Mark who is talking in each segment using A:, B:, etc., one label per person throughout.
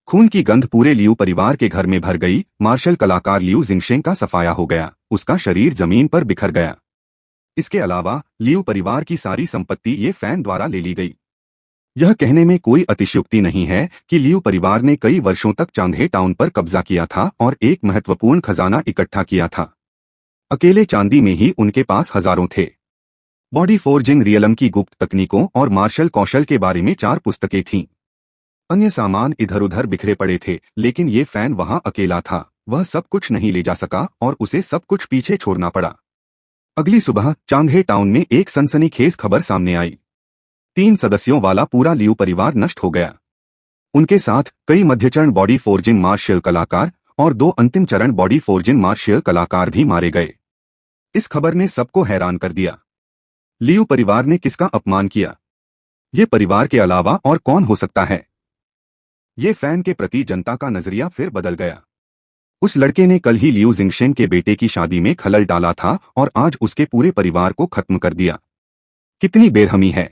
A: खून की गंध पूरे लियू परिवार के घर में भर गई। मार्शल कलाकार लियू जिंगशेंग का सफाया हो गया, उसका शरीर जमीन पर बिखर गया। इसके अलावा लियू परिवार की सारी संपत्ति ये फैन द्वारा ले ली गई। यह कहने में कोई अतिशयोक्ति नहीं है कि लियू परिवार ने कई वर्षों तक चांदहे टाउन पर कब्जा किया था और एक महत्वपूर्ण खजाना इकट्ठा किया था। अकेले चांदी में ही उनके पास हजारों थे। बॉडी फोर्जिंग रियलम की गुप्त तकनीकों और मार्शल कौशल के बारे में 4 पुस्तकें थीं। अन्य सामान इधर उधर बिखरे पड़े थे, लेकिन ये फैन वहां अकेला था। वह सब कुछ नहीं ले जा सका और उसे सब कुछ पीछे छोड़ना पड़ा। अगली सुबह चांगहे टाउन में एक सनसनीखेज खबर सामने आई। 3 सदस्यों वाला पूरा लियू परिवार नष्ट हो गया। उनके साथ कई मध्यचरण बॉडी फोर्जिंग मार्शियल कलाकार और 2 अंतिम चरण बॉडी फोर्जिंग मार्शियल कलाकार भी मारे गए। इस खबर ने सबको हैरान कर दिया। लियू परिवार ने किसका अपमान किया? ये परिवार के अलावा और कौन हो सकता है? ये फैन के प्रति जनता का नजरिया फिर बदल गया। उस लड़के ने कल ही लियू जिंगशेंग के बेटे की शादी में खलल डाला था और आज उसके पूरे परिवार को खत्म कर दिया। कितनी बेरहमी है।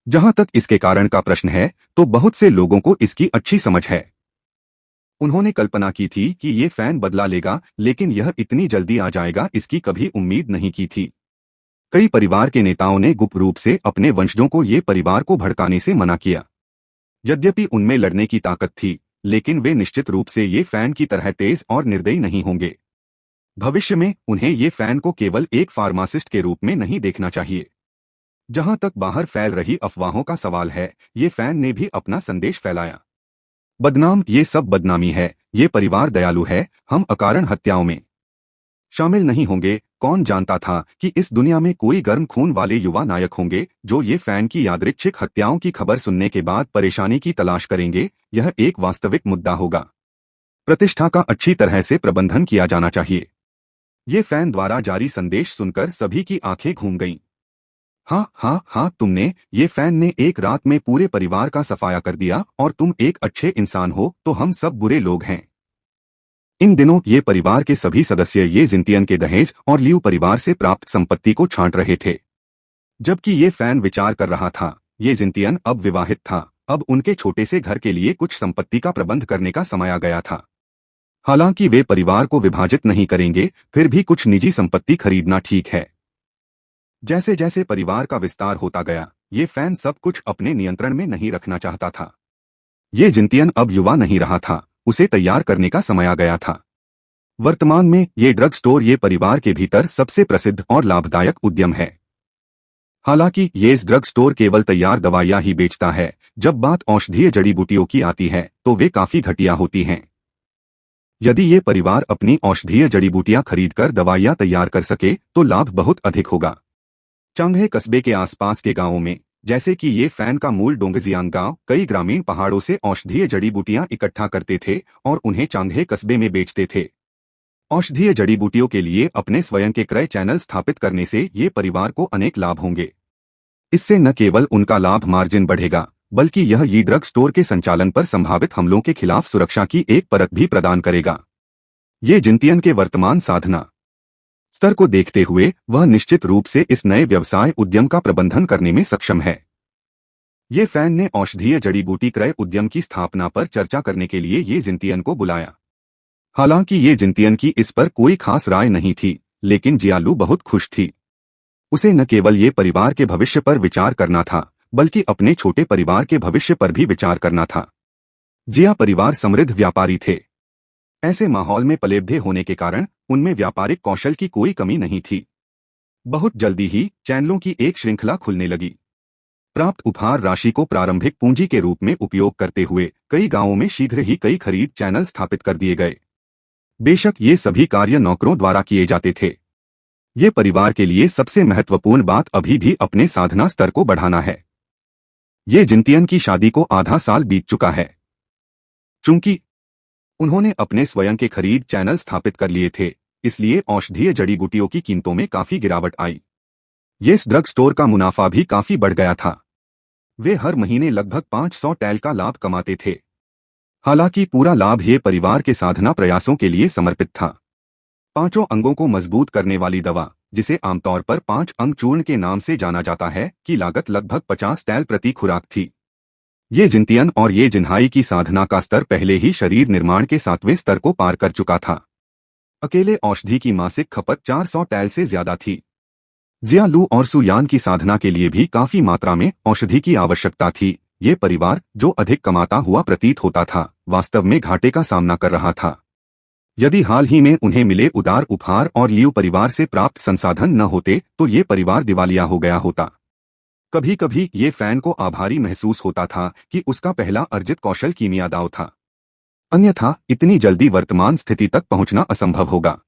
A: जहां तक इसके कारण का प्रश्न है, तो बहुत से लोगों को इसकी अच्छी समझ है। उन्होंने कल्पना की थी कि ये फैन बदला लेगा, लेकिन यह इतनी जल्दी आ जाएगा इसकी कभी उम्मीद नहीं की थी। कई परिवार के नेताओं ने गुप्त रूप से अपने वंशजों को ये परिवार को भड़काने से मना किया। यद्यपि उनमें लड़ने की ताकत थी, लेकिन वे निश्चित रूप से ये फैन की तरह तेज और निर्दयी नहीं होंगे। भविष्य में उन्हें ये फैन को केवल एक फार्मासिस्ट के रूप में नहीं देखना चाहिए। जहां तक बाहर फैल रही अफवाहों का सवाल है, ये फैन ने भी अपना संदेश फैलाया। बदनाम, ये सब बदनामी है। ये परिवार दयालु है, हम अकारण हत्याओं में शामिल नहीं होंगे। कौन जानता था कि इस दुनिया में कोई गर्म खून वाले युवा नायक होंगे जो ये फैन की यादृच्छिक हत्याओं की खबर सुनने के बाद परेशानी की तलाश करेंगे। यह एक वास्तविक मुद्दा होगा। प्रतिष्ठा का अच्छी तरह से प्रबंधन किया जाना चाहिए। ये फैन द्वारा जारी संदेश सुनकर सभी की आंखें घूम गईं। हाँ, तुमने, ये फैन ने एक रात में पूरे परिवार का सफाया कर दिया और तुम एक अच्छे इंसान हो तो हम सब बुरे लोग हैं। इन दिनों ये परिवार के सभी सदस्य ये जिंतियन के दहेज और लियू परिवार से प्राप्त संपत्ति को छांट रहे थे। जबकि ये फैन विचार कर रहा था, ये जिंतियन अब विवाहित था, अब उनके छोटे से घर के लिए कुछ संपत्ति का प्रबंध करने का समय आ गया था। हालांकि वे परिवार को विभाजित नहीं करेंगे, फिर भी कुछ निजी संपत्ति खरीदना ठीक है। जैसे जैसे परिवार का विस्तार होता गया, ये फैन सब कुछ अपने नियंत्रण में नहीं रखना चाहता था। ये जिंतियन अब युवा नहीं रहा था, उसे तैयार करने का समय आ गया था। वर्तमान में ये ड्रग स्टोर ये परिवार के भीतर सबसे प्रसिद्ध और लाभदायक उद्यम है। हालांकि ये इस ड्रग स्टोर केवल तैयार दवाइयां ही बेचता है। जब बात औषधीय जड़ी बूटियों की आती है तो वे काफी घटिया होती हैं। यदि ये परिवार अपनी औषधीय जड़ी बूटियां खरीदकर दवाइयां तैयार कर सके तो लाभ बहुत अधिक होगा। चांगहे कस्बे के आसपास के गांवों में, जैसे कि ये फैन का मूल डोंगजियांग गांव, कई ग्रामीण पहाड़ों से औषधीय जड़ी बूटियां इकट्ठा करते थे और उन्हें चांगहे कस्बे में बेचते थे। औषधीय जड़ी बूटियों के लिए अपने स्वयं के क्रय चैनल स्थापित करने से ये परिवार को अनेक लाभ होंगे। इससे न केवल उनका लाभ मार्जिन बढ़ेगा, बल्कि यह ये ड्रग स्टोर के संचालन पर संभावित हमलों के खिलाफ सुरक्षा की एक परत भी प्रदान करेगा। ये जिंतियन के वर्तमान साधना स्तर को देखते हुए वह निश्चित रूप से इस नए व्यवसाय उद्यम का प्रबंधन करने में सक्षम है। ये फैन ने औषधीय जड़ी बूटी क्रय उद्यम की स्थापना पर चर्चा करने के लिए ये जिंतियन को बुलाया। हालांकि ये जिंतियन की इस पर कोई खास राय नहीं थी, लेकिन जियालू बहुत खुश थी। उसे न केवल ये परिवार के भविष्य पर विचार करना था, बल्कि अपने छोटे परिवार के भविष्य पर भी विचार करना था। जिया परिवार समृद्ध व्यापारी थे। ऐसे माहौल में पलेबढ़े होने के कारण उनमें व्यापारिक कौशल की कोई कमी नहीं थी। बहुत जल्दी ही चैनलों की एक श्रृंखला खुलने लगी। प्राप्त उपहार राशि को प्रारंभिक पूंजी के रूप में उपयोग करते हुए कई गांवों में शीघ्र ही कई खरीद चैनल स्थापित कर दिए गए। बेशक ये सभी कार्य नौकरों द्वारा किए जाते थे। ये परिवार के लिए सबसे महत्वपूर्ण बात अभी भी अपने साधना स्तर को बढ़ाना है। ये जिंतियन की शादी को आधा साल बीत चुका है। चूंकि उन्होंने अपने स्वयं के खरीद चैनल स्थापित कर लिए थे, इसलिए औषधीय जड़ी बूटियों की कीमतों में काफी गिरावट आई। ये ड्रग स्टोर का मुनाफा भी काफी बढ़ गया था। वे हर महीने लगभग 500 टैल का लाभ कमाते थे। हालांकि पूरा लाभ ये परिवार के साधना प्रयासों के लिए समर्पित था। 5 अंगों को मजबूत करने वाली दवा, जिसे आमतौर पर 5 अंग चूर्ण के नाम से जाना जाता है, की लागत लगभग 50 टैल प्रति खुराक थी। ये जिनतियन और ये जिन्हाई की साधना का स्तर पहले ही शरीर निर्माण के 7वें स्तर को पार कर चुका था। अकेले औषधि की मासिक खपत 400 टैल से ज्यादा थी। जिया लू और सुयान की साधना के लिए भी काफी मात्रा में औषधि की आवश्यकता थी। ये परिवार, जो अधिक कमाता हुआ प्रतीत होता था, वास्तव में घाटे का सामना कर रहा था। यदि हाल ही में उन्हें मिले उदार उपहार और लियू परिवार से प्राप्त संसाधन न होते तो ये परिवार दिवालिया हो गया होता। कभी कभी ये फैन को आभारी महसूस होता था कि उसका पहला अर्जित कौशल कीमिया दाव था, अन्यथा इतनी जल्दी वर्तमान स्थिति तक पहुंचना असंभव होगा।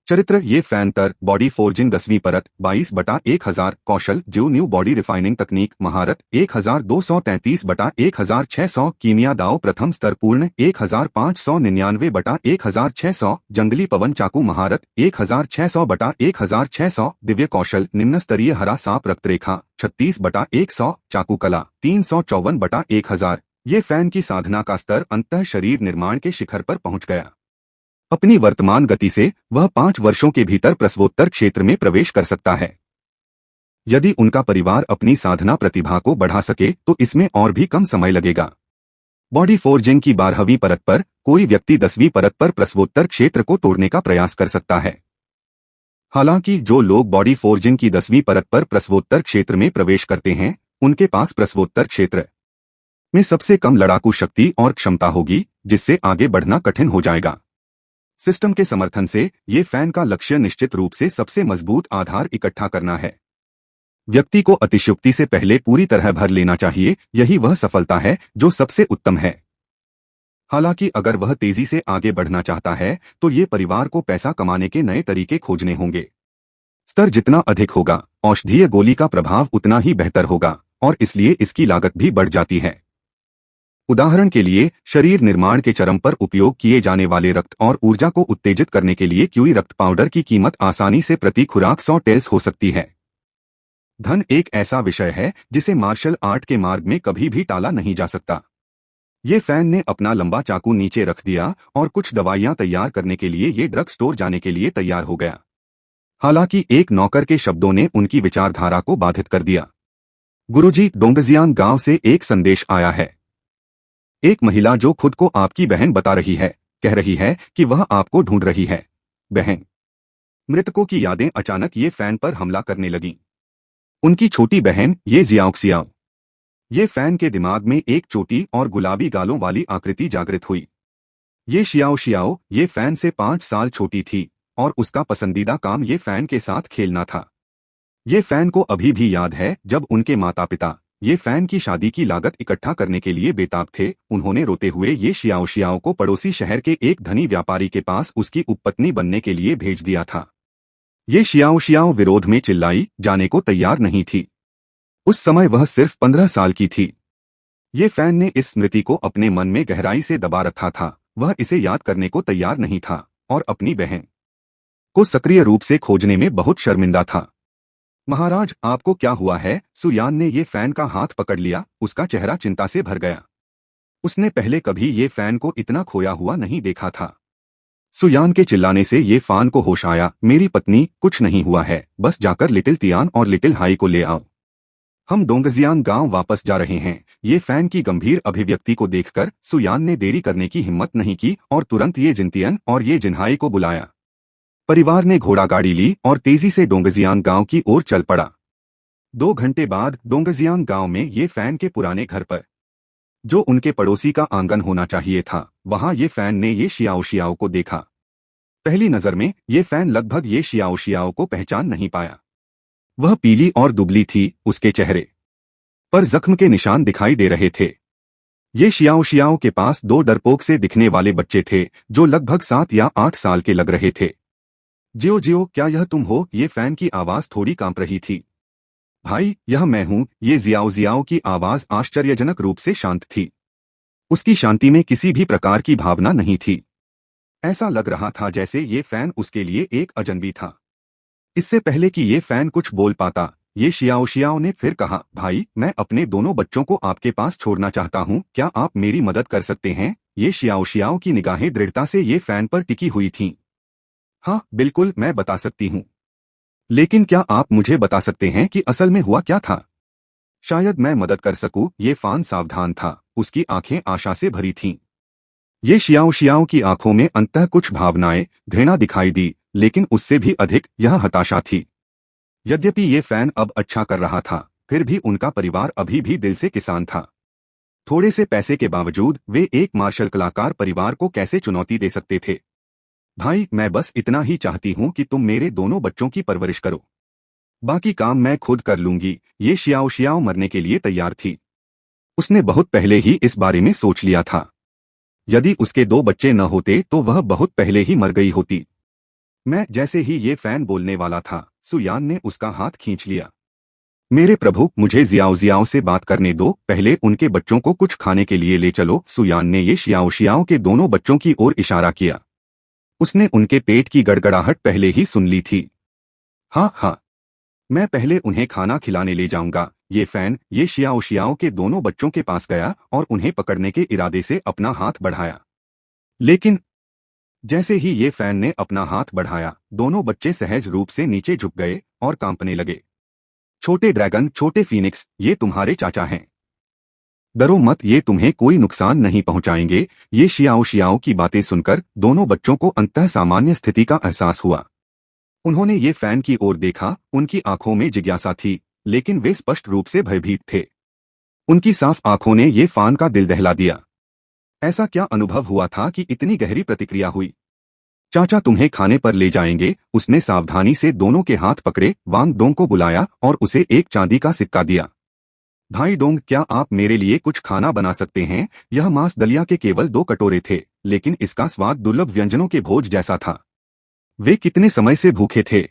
A: चरित्र: ये फैन तर बॉडी फोर्जिंग 10वीं परत 22/1000 कौशल जो न्यू बॉडी रिफाइनिंग तकनीक महारत 1233/1600 कीमिया दाव प्रथम स्तर पूर्ण 1599/1600 जंगली पवन चाकू महारत 1600/1600 दिव्य कौशल निम्न स्तरीय हरा सांप रक्तरेखा 36/100 चाकू कला 354/1000। ये फैन की साधना का स्तर अंततः शरीर निर्माण के शिखर पर पहुंच गया। अपनी वर्तमान गति से वह 5 वर्षों के भीतर प्रसवोत्तर क्षेत्र में प्रवेश कर सकता है। यदि उनका परिवार अपनी साधना प्रतिभा को बढ़ा सके तो इसमें और भी कम समय लगेगा। बॉडी फोर्जिंग की 12वीं परत पर कोई व्यक्ति 10वीं परत पर प्रसवोत्तर क्षेत्र को तोड़ने का प्रयास कर सकता है। हालांकि जो लोग बॉडी फोर्जिंग की 10वीं परत पर प्रसवोत्तर क्षेत्र में प्रवेश करते हैं, उनके पास प्रसवोत्तर क्षेत्र में सबसे कम लड़ाकू शक्ति और क्षमता होगी, जिससे आगे बढ़ना कठिन हो जाएगा। सिस्टम के समर्थन से ये फैन का लक्ष्य निश्चित रूप से सबसे मजबूत आधार इकट्ठा करना है। व्यक्ति को अतिशयोक्ति से पहले पूरी तरह भर लेना चाहिए, यही वह सफलता है जो सबसे उत्तम है। हालांकि अगर वह तेजी से आगे बढ़ना चाहता है तो ये परिवार को पैसा कमाने के नए तरीके खोजने होंगे। स्तर जितना अधिक होगा, औषधीय गोली का प्रभाव उतना ही बेहतर होगा और इसलिए इसकी लागत भी बढ़ जाती है। उदाहरण के लिए, शरीर निर्माण के चरम पर उपयोग किए जाने वाले रक्त और ऊर्जा को उत्तेजित करने के लिए क्यूई रक्त पाउडर की कीमत आसानी से प्रति खुराक 100 टेल्स हो सकती है। धन एक ऐसा विषय है जिसे मार्शल आर्ट के मार्ग में कभी भी टाला नहीं जा सकता। ये फैन ने अपना लंबा चाकू नीचे रख दिया और कुछ दवाइयां तैयार करने के लिए ये ड्रग स्टोर जाने के लिए तैयार हो गया। हालांकि एक नौकर के शब्दों ने उनकी विचारधारा को बाधित कर दिया। गुरुजी, डोंगजियांग गांव से एक संदेश आया है। एक महिला जो खुद को आपकी बहन बता रही है, कह रही है कि वह आपको ढूंढ रही है। बहन। मृतकों की यादें अचानक ये फैन पर हमला करने लगीं। उनकी छोटी बहन ये जियाओक्सियाओ। ये फैन के दिमाग में एक छोटी और गुलाबी गालों वाली आकृति जागृत हुई। ये शियाओ शियाओ ये फैन से 5 साल छोटी थी और उसका पसंदीदा काम ये फैन के साथ खेलना था। ये फैन को अभी भी याद है जब उनके माता पिता ये फैन की शादी की लागत इकट्ठा करने के लिए बेताब थे। उन्होंने रोते हुए ये शियाओ शियाओ को पड़ोसी शहर के एक धनी व्यापारी के पास उसकी उपपत्नी बनने के लिए भेज दिया था। ये शियाओ शियाओ विरोध में चिल्लाई जाने को तैयार नहीं थी। उस समय वह सिर्फ 15 साल की थी। ये फैन ने इस स्मृति को अपने मन में गहराई से दबा रखा था। वह इसे याद करने को तैयार नहीं था और अपनी बहन को सक्रिय रूप से खोजने में बहुत शर्मिंदा था। महाराज, आपको क्या हुआ है? सुयान ने ये फैन का हाथ पकड़ लिया। उसका चेहरा चिंता से भर गया। उसने पहले कभी ये फैन को इतना खोया हुआ नहीं देखा था। सुयान के चिल्लाने से ये फैन को होश आया। मेरी पत्नी, कुछ नहीं हुआ है, बस जाकर लिटिल तियान और लिटिल हाई को ले आओ। हम डोंगजियांग गांव वापस जा रहे हैं। ये फैन की गंभीर अभिव्यक्ति को देखकर सुयान ने देरी करने की हिम्मत नहीं की और तुरंत ये जिनतियन और ये जिन्हाई को बुलाया। परिवार ने घोड़ा गाड़ी ली और तेजी से डोंगजियांग गांव की ओर चल पड़ा। 2 घंटे बाद डोंगजियांग गांव में ये फैन के पुराने घर पर, जो उनके पड़ोसी का आंगन होना चाहिए था, वहां ये फैन ने ये शियाओ शियाओ को देखा। पहली नजर में ये फैन लगभग ये शियाओ शियाओ को पहचान नहीं पाया। वह पीली और दुबली थी। उसके चेहरे पर जख्म के निशान दिखाई दे रहे थे। ये शियाओ शियाओ के पास 2 डरपोक से दिखने वाले बच्चे थे जो लगभग 7 या 8 साल के लग रहे थे। जियो जियो, क्या यह तुम हो? ये फैन की आवाज थोड़ी कांप रही थी। भाई, यह मैं हूं। ये जियाओ जियाओ की आवाज आश्चर्यजनक रूप से शांत थी। उसकी शांति में किसी भी प्रकार की भावना नहीं थी। ऐसा लग रहा था जैसे ये फैन उसके लिए एक अजनबी था। इससे पहले कि ये फैन कुछ बोल पाता, ये शियाओ शियाओ ने फिर कहा, भाई, मैं अपने दोनों बच्चों को आपके पास छोड़ना चाहता हूं। क्या आप मेरी मदद कर सकते हैं? ये शियाओ शियाओ की निगाहें दृढ़ता से ये फैन पर टिकी हुई थीं। हाँ, बिल्कुल, मैं बता सकती हूँ। लेकिन क्या आप मुझे बता सकते हैं कि असल में हुआ क्या था? शायद मैं मदद कर सकूं। ये फान सावधान था, उसकी आंखें आशा से भरी थीं। ये शियाओ शियाओ की आंखों में अंततः कुछ भावनाएं, घृणा दिखाई दी, लेकिन उससे भी अधिक यह हताशा थी। यद्यपि ये फैन अब अच्छा कर रहा था, फिर भी उनका परिवार अभी भी दिल से किसान था। थोड़े से पैसे के बावजूद वे एक मार्शल कलाकार परिवार को कैसे चुनौती दे सकते थे। भाई, मैं बस इतना ही चाहती हूँ कि तुम मेरे दोनों बच्चों की परवरिश करो। बाकी काम मैं खुद कर लूंगी। ये शियाओ शियाओ मरने के लिए तैयार थी। उसने बहुत पहले ही इस बारे में सोच लिया था। यदि उसके 2 बच्चे न होते तो वह बहुत पहले ही मर गई होती। मैं जैसे ही ये फैन बोलने वाला था, सुयान ने उसका हाथ खींच लिया। मेरे प्रभु, मुझे जियाओ जियाओ से बात करने दो, पहले उनके बच्चों को कुछ खाने के लिए ले चलो। सुयान ने ये शियाओ शियाओ के दोनों बच्चों की ओर इशारा किया। उसने उनके पेट की गड़गड़ाहट पहले ही सुन ली थी। हाँ हाँ, मैं पहले उन्हें खाना खिलाने ले जाऊंगा। ये फैन ये शियाओ शियाओ के दोनों बच्चों के पास गया और उन्हें पकड़ने के इरादे से अपना हाथ बढ़ाया। लेकिन जैसे ही ये फैन ने अपना हाथ बढ़ाया, दोनों बच्चे सहज रूप से नीचे झुक गए और कांपने लगे। छोटे ड्रैगन, छोटे फीनिक्स, ये तुम्हारे चाचा हैं। डरो मत, ये तुम्हें कोई नुकसान नहीं पहुंचाएंगे। ये शियाओ शियाओ की बातें सुनकर दोनों बच्चों को अंततः सामान्य स्थिति का एहसास हुआ। उन्होंने ये फैन की ओर देखा, उनकी आंखों में जिज्ञासा थी, लेकिन वे स्पष्ट रूप से भयभीत थे। उनकी साफ आंखों ने ये फैन का दिल दहला दिया। ऐसा क्या अनुभव हुआ था कि इतनी गहरी प्रतिक्रिया हुई। चाचा तुम्हें खाने पर ले जाएंगे। उसने सावधानी से दोनों के हाथ पकड़े, वांग डोंग को बुलाया और उसे एक चांदी का सिक्का दिया। भाई डोंग, क्या आप मेरे लिए कुछ खाना बना सकते हैं? यह मांस दलिया के केवल 2 कटोरे थे, लेकिन इसका स्वाद दुर्लभ व्यंजनों के भोज जैसा था। वे कितने समय से भूखे थे।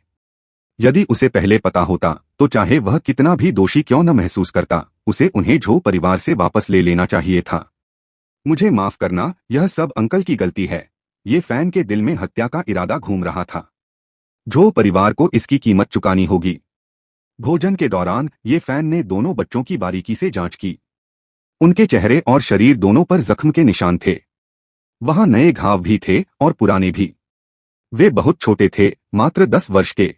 A: यदि उसे पहले पता होता तो चाहे वह कितना भी दोषी क्यों न महसूस करता, उसे उन्हें झो परिवार से वापस ले लेना चाहिए था। मुझे माफ करना, यह सब अंकल की गलती है। ये फैन के दिल में हत्या का इरादा घूम रहा था। झो परिवार को इसकी कीमत चुकानी होगी। भोजन के दौरान ये फैन ने दोनों बच्चों की बारीकी से जांच की। उनके चेहरे और शरीर दोनों पर जख्म के निशान थे। वहां नए घाव भी थे और पुराने भी। वे बहुत छोटे थे, मात्र 10 वर्ष के।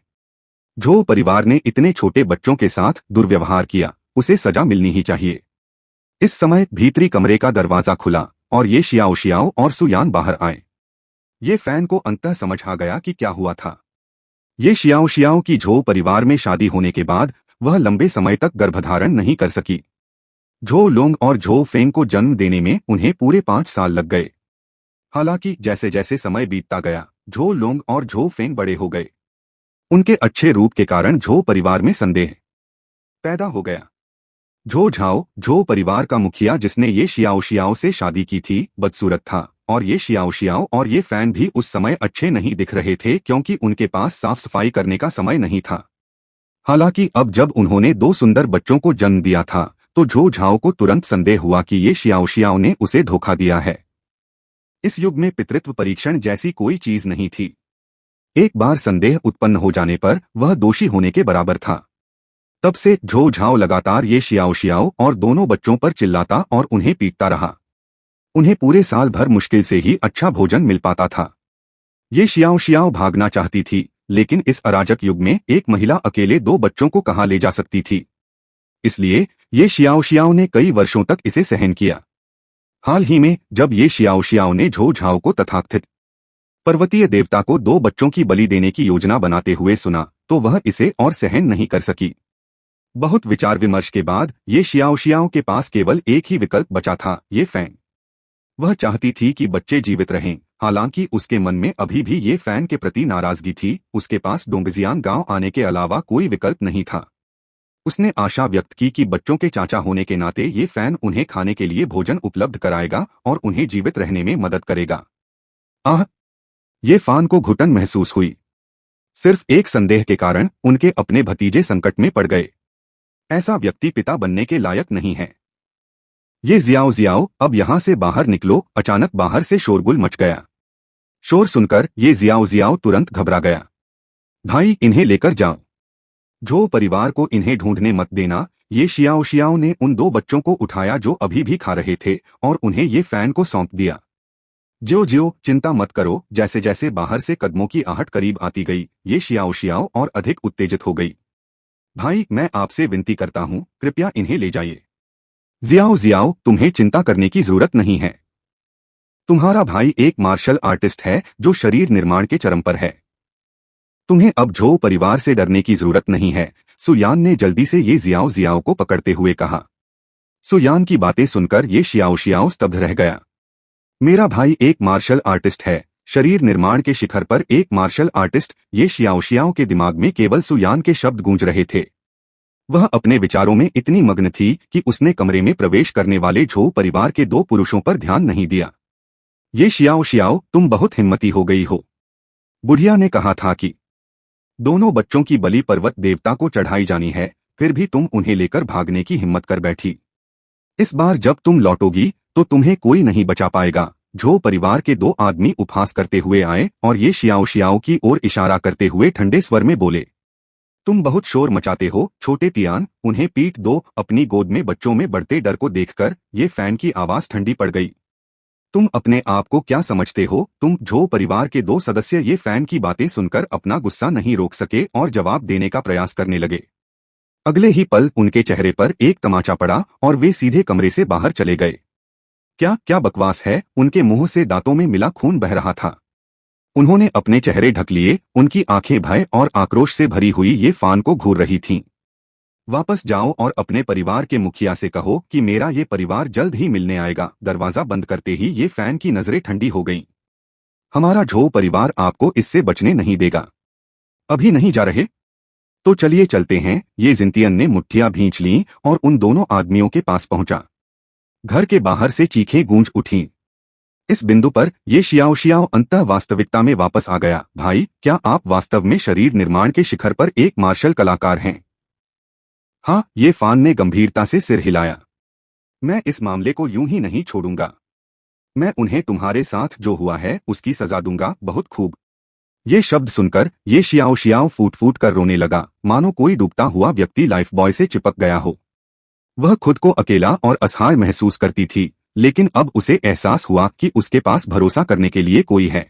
A: जो परिवार ने इतने छोटे बच्चों के साथ दुर्व्यवहार किया, उसे सजा मिलनी ही चाहिए। इस समय भीतरी कमरे का दरवाजा खुला और ये शियाओ शियाओ और सुयान बाहर आए। ये फैन को अंततः समझ आ गया कि क्या हुआ था। ये शियाओ शियाओ की झो परिवार में शादी होने के बाद वह लंबे समय तक गर्भधारण नहीं कर सकी। झो लोंग और झो फेंग को जन्म देने में उन्हें पूरे 5 साल लग गए। हालांकि जैसे जैसे समय बीतता गया, झो लोंग और झो फेंग बड़े हो गए। उनके अच्छे रूप के कारण झो परिवार में संदेह पैदा हो गया। झो झाओ, झो परिवार का मुखिया जिसने ये शियाओ शियाओ से शादी की थी, बदसूरत था, और ये शियाओ शियाओ और ये फैन भी उस समय अच्छे नहीं दिख रहे थे क्योंकि उनके पास साफ सफाई करने का समय नहीं था। हालांकि अब जब उन्होंने 2 सुंदर बच्चों को जन्म दिया था, तो झो झाओ को तुरंत संदेह हुआ कि ये शियाओ शियाओ ने उसे धोखा दिया है। इस युग में पितृत्व परीक्षण जैसी कोई चीज नहीं थी। एक बार संदेह उत्पन्न हो जाने पर वह दोषी होने के बराबर था। तब से झो झाओ लगातार ये शियाओ शियाओ और दोनों बच्चों पर चिल्लाता और उन्हें पीटता रहा। उन्हें पूरे साल भर मुश्किल से ही अच्छा भोजन मिल पाता था। ये शियाओ शियाओ भागना चाहती थी, लेकिन इस अराजक युग में एक महिला अकेले 2 बच्चों को कहाँ ले जा सकती थी। इसलिए ये शियाओ शियाओ ने कई वर्षों तक इसे सहन किया। हाल ही में जब ये शियाओ शियाओ ने झो झाओ को तथाकथित पर्वतीय देवता को 2 बच्चों की बलि देने की योजना बनाते हुए सुना, तो वह इसे और सहन नहीं कर सकी। बहुत विचार विमर्श के बाद ये शियाओ शियाओ के पास केवल एक ही विकल्प बचा था, ये फैन। वह चाहती थी कि बच्चे जीवित रहें, हालांकि उसके मन में अभी भी ये फैन के प्रति नाराजगी थी। उसके पास डोंगजियांग गांव आने के अलावा कोई विकल्प नहीं था। उसने आशा व्यक्त की कि बच्चों के चाचा होने के नाते ये फैन उन्हें खाने के लिए भोजन उपलब्ध कराएगा और उन्हें जीवित रहने में मदद करेगा। आह! ये फैन को घुटन महसूस हुई। सिर्फ एक संदेह के कारण उनके अपने भतीजे संकट में पड़ गए। ऐसा व्यक्ति पिता बनने के लायक नहीं है। ये जियाओ जियाओ, अब यहां से बाहर निकलो। अचानक बाहर से शोरगुल मच गया। शोर सुनकर ये जियाओ जियाओ तुरंत घबरा गया। भाई, इन्हें लेकर जाओ। झो परिवार को इन्हें ढूंढने मत देना। ये शियाओ शियाओ ने उन 2 बच्चों को उठाया जो अभी भी खा रहे थे और उन्हें ये फैन को सौंप दिया। ज्यो ज्यो, चिंता मत करो। जैसे जैसे बाहर से कदमों की आहट करीब आती गई, ये शियाओ शियाओ और अधिक उत्तेजित हो गई। भाई मैं आपसे विनती करता हूँ, कृपया इन्हें ले जाइए। जियाओ जियाओ, तुम्हें चिंता करने की जरूरत नहीं है। तुम्हारा भाई एक मार्शल आर्टिस्ट है जो शरीर निर्माण के चरम पर है। तुम्हें अब झो परिवार से डरने की जरूरत नहीं है। सुयान ने जल्दी से ये जियाओ जियाओ को पकड़ते हुए कहा। सुयान की बातें सुनकर ये शियाओ शियाओ स्तब्ध रह गया। मेरा भाई एक मार्शल आर्टिस्ट है, शरीर निर्माण के शिखर पर एक मार्शल आर्टिस्ट। ये शियाओ शियाओ के दिमाग में केवल सुयान के शब्द गूंज रहे थे। वह अपने विचारों में इतनी मग्न थी कि उसने कमरे में प्रवेश करने वाले झो परिवार के दो पुरुषों पर ध्यान नहीं दिया। ये शियाओ शियाओ, तुम बहुत हिम्मती हो गई हो। बुढ़िया ने कहा था कि दोनों बच्चों की बलि पर्वत देवता को चढ़ाई जानी है, फिर भी तुम उन्हें लेकर भागने की हिम्मत कर बैठी। इस बार जब तुम लौटोगी तो तुम्हें कोई नहीं बचा पाएगा। झो परिवार के दो आदमी उपहास करते हुए आए और ये शियाओ शियाओ की ओर इशारा करते हुए ठंडे स्वर में बोले, तुम बहुत शोर मचाते हो छोटे तियान, उन्हें पीट दो। अपनी गोद में बच्चों में बढ़ते डर को देखकर ये फैन की आवाज ठंडी पड़ गई। तुम अपने आप को क्या समझते हो? तुम झो परिवार के दो सदस्य ये फैन की बातें सुनकर अपना गुस्सा नहीं रोक सके और जवाब देने का प्रयास करने लगे। अगले ही पल उनके चेहरे पर एक तमाचा पड़ा और वे सीधे कमरे से बाहर चले गए। क्या क्या बकवास है? उनके मुंह से दांतों में मिला खून बह रहा था। उन्होंने अपने चेहरे ढक लिए, उनकी आंखें भय और आक्रोश से भरी हुई ये फान को घूर रही थीं। वापस जाओ और अपने परिवार के मुखिया से कहो कि मेरा ये परिवार जल्द ही मिलने आएगा। दरवाजा बंद करते ही ये फैन की नजरें ठंडी हो गईं। हमारा झो परिवार आपको इससे बचने नहीं देगा। अभी नहीं जा रहे? तो चलिए चलते हैं। ये जिंतियन ने मुट्ठियां भींच लीं और उन दोनों आदमियों के पास पहुंचा। घर के बाहर से चीखें गूंज उठीं। इस बिंदु पर ये शियाओ शियाओ अंतः वास्तविकता में वापस आ गया। भाई, क्या आप वास्तव में शरीर निर्माण के शिखर पर एक मार्शल कलाकार हैं? हाँ, ये फान ने गंभीरता से सिर हिलाया। मैं इस मामले को यूं ही नहीं छोड़ूंगा। मैं उन्हें तुम्हारे साथ जो हुआ है उसकी सजा दूंगा। बहुत खूब। ये शब्द सुनकर ये शियाओ शियाओ फूट फूट कर रोने लगा, मानो कोई डूबता हुआ व्यक्ति लाइफ बॉय से चिपक गया हो। वह खुद को अकेला और असहाय महसूस करती थी, लेकिन अब उसे एहसास हुआ कि उसके पास भरोसा करने के लिए कोई है।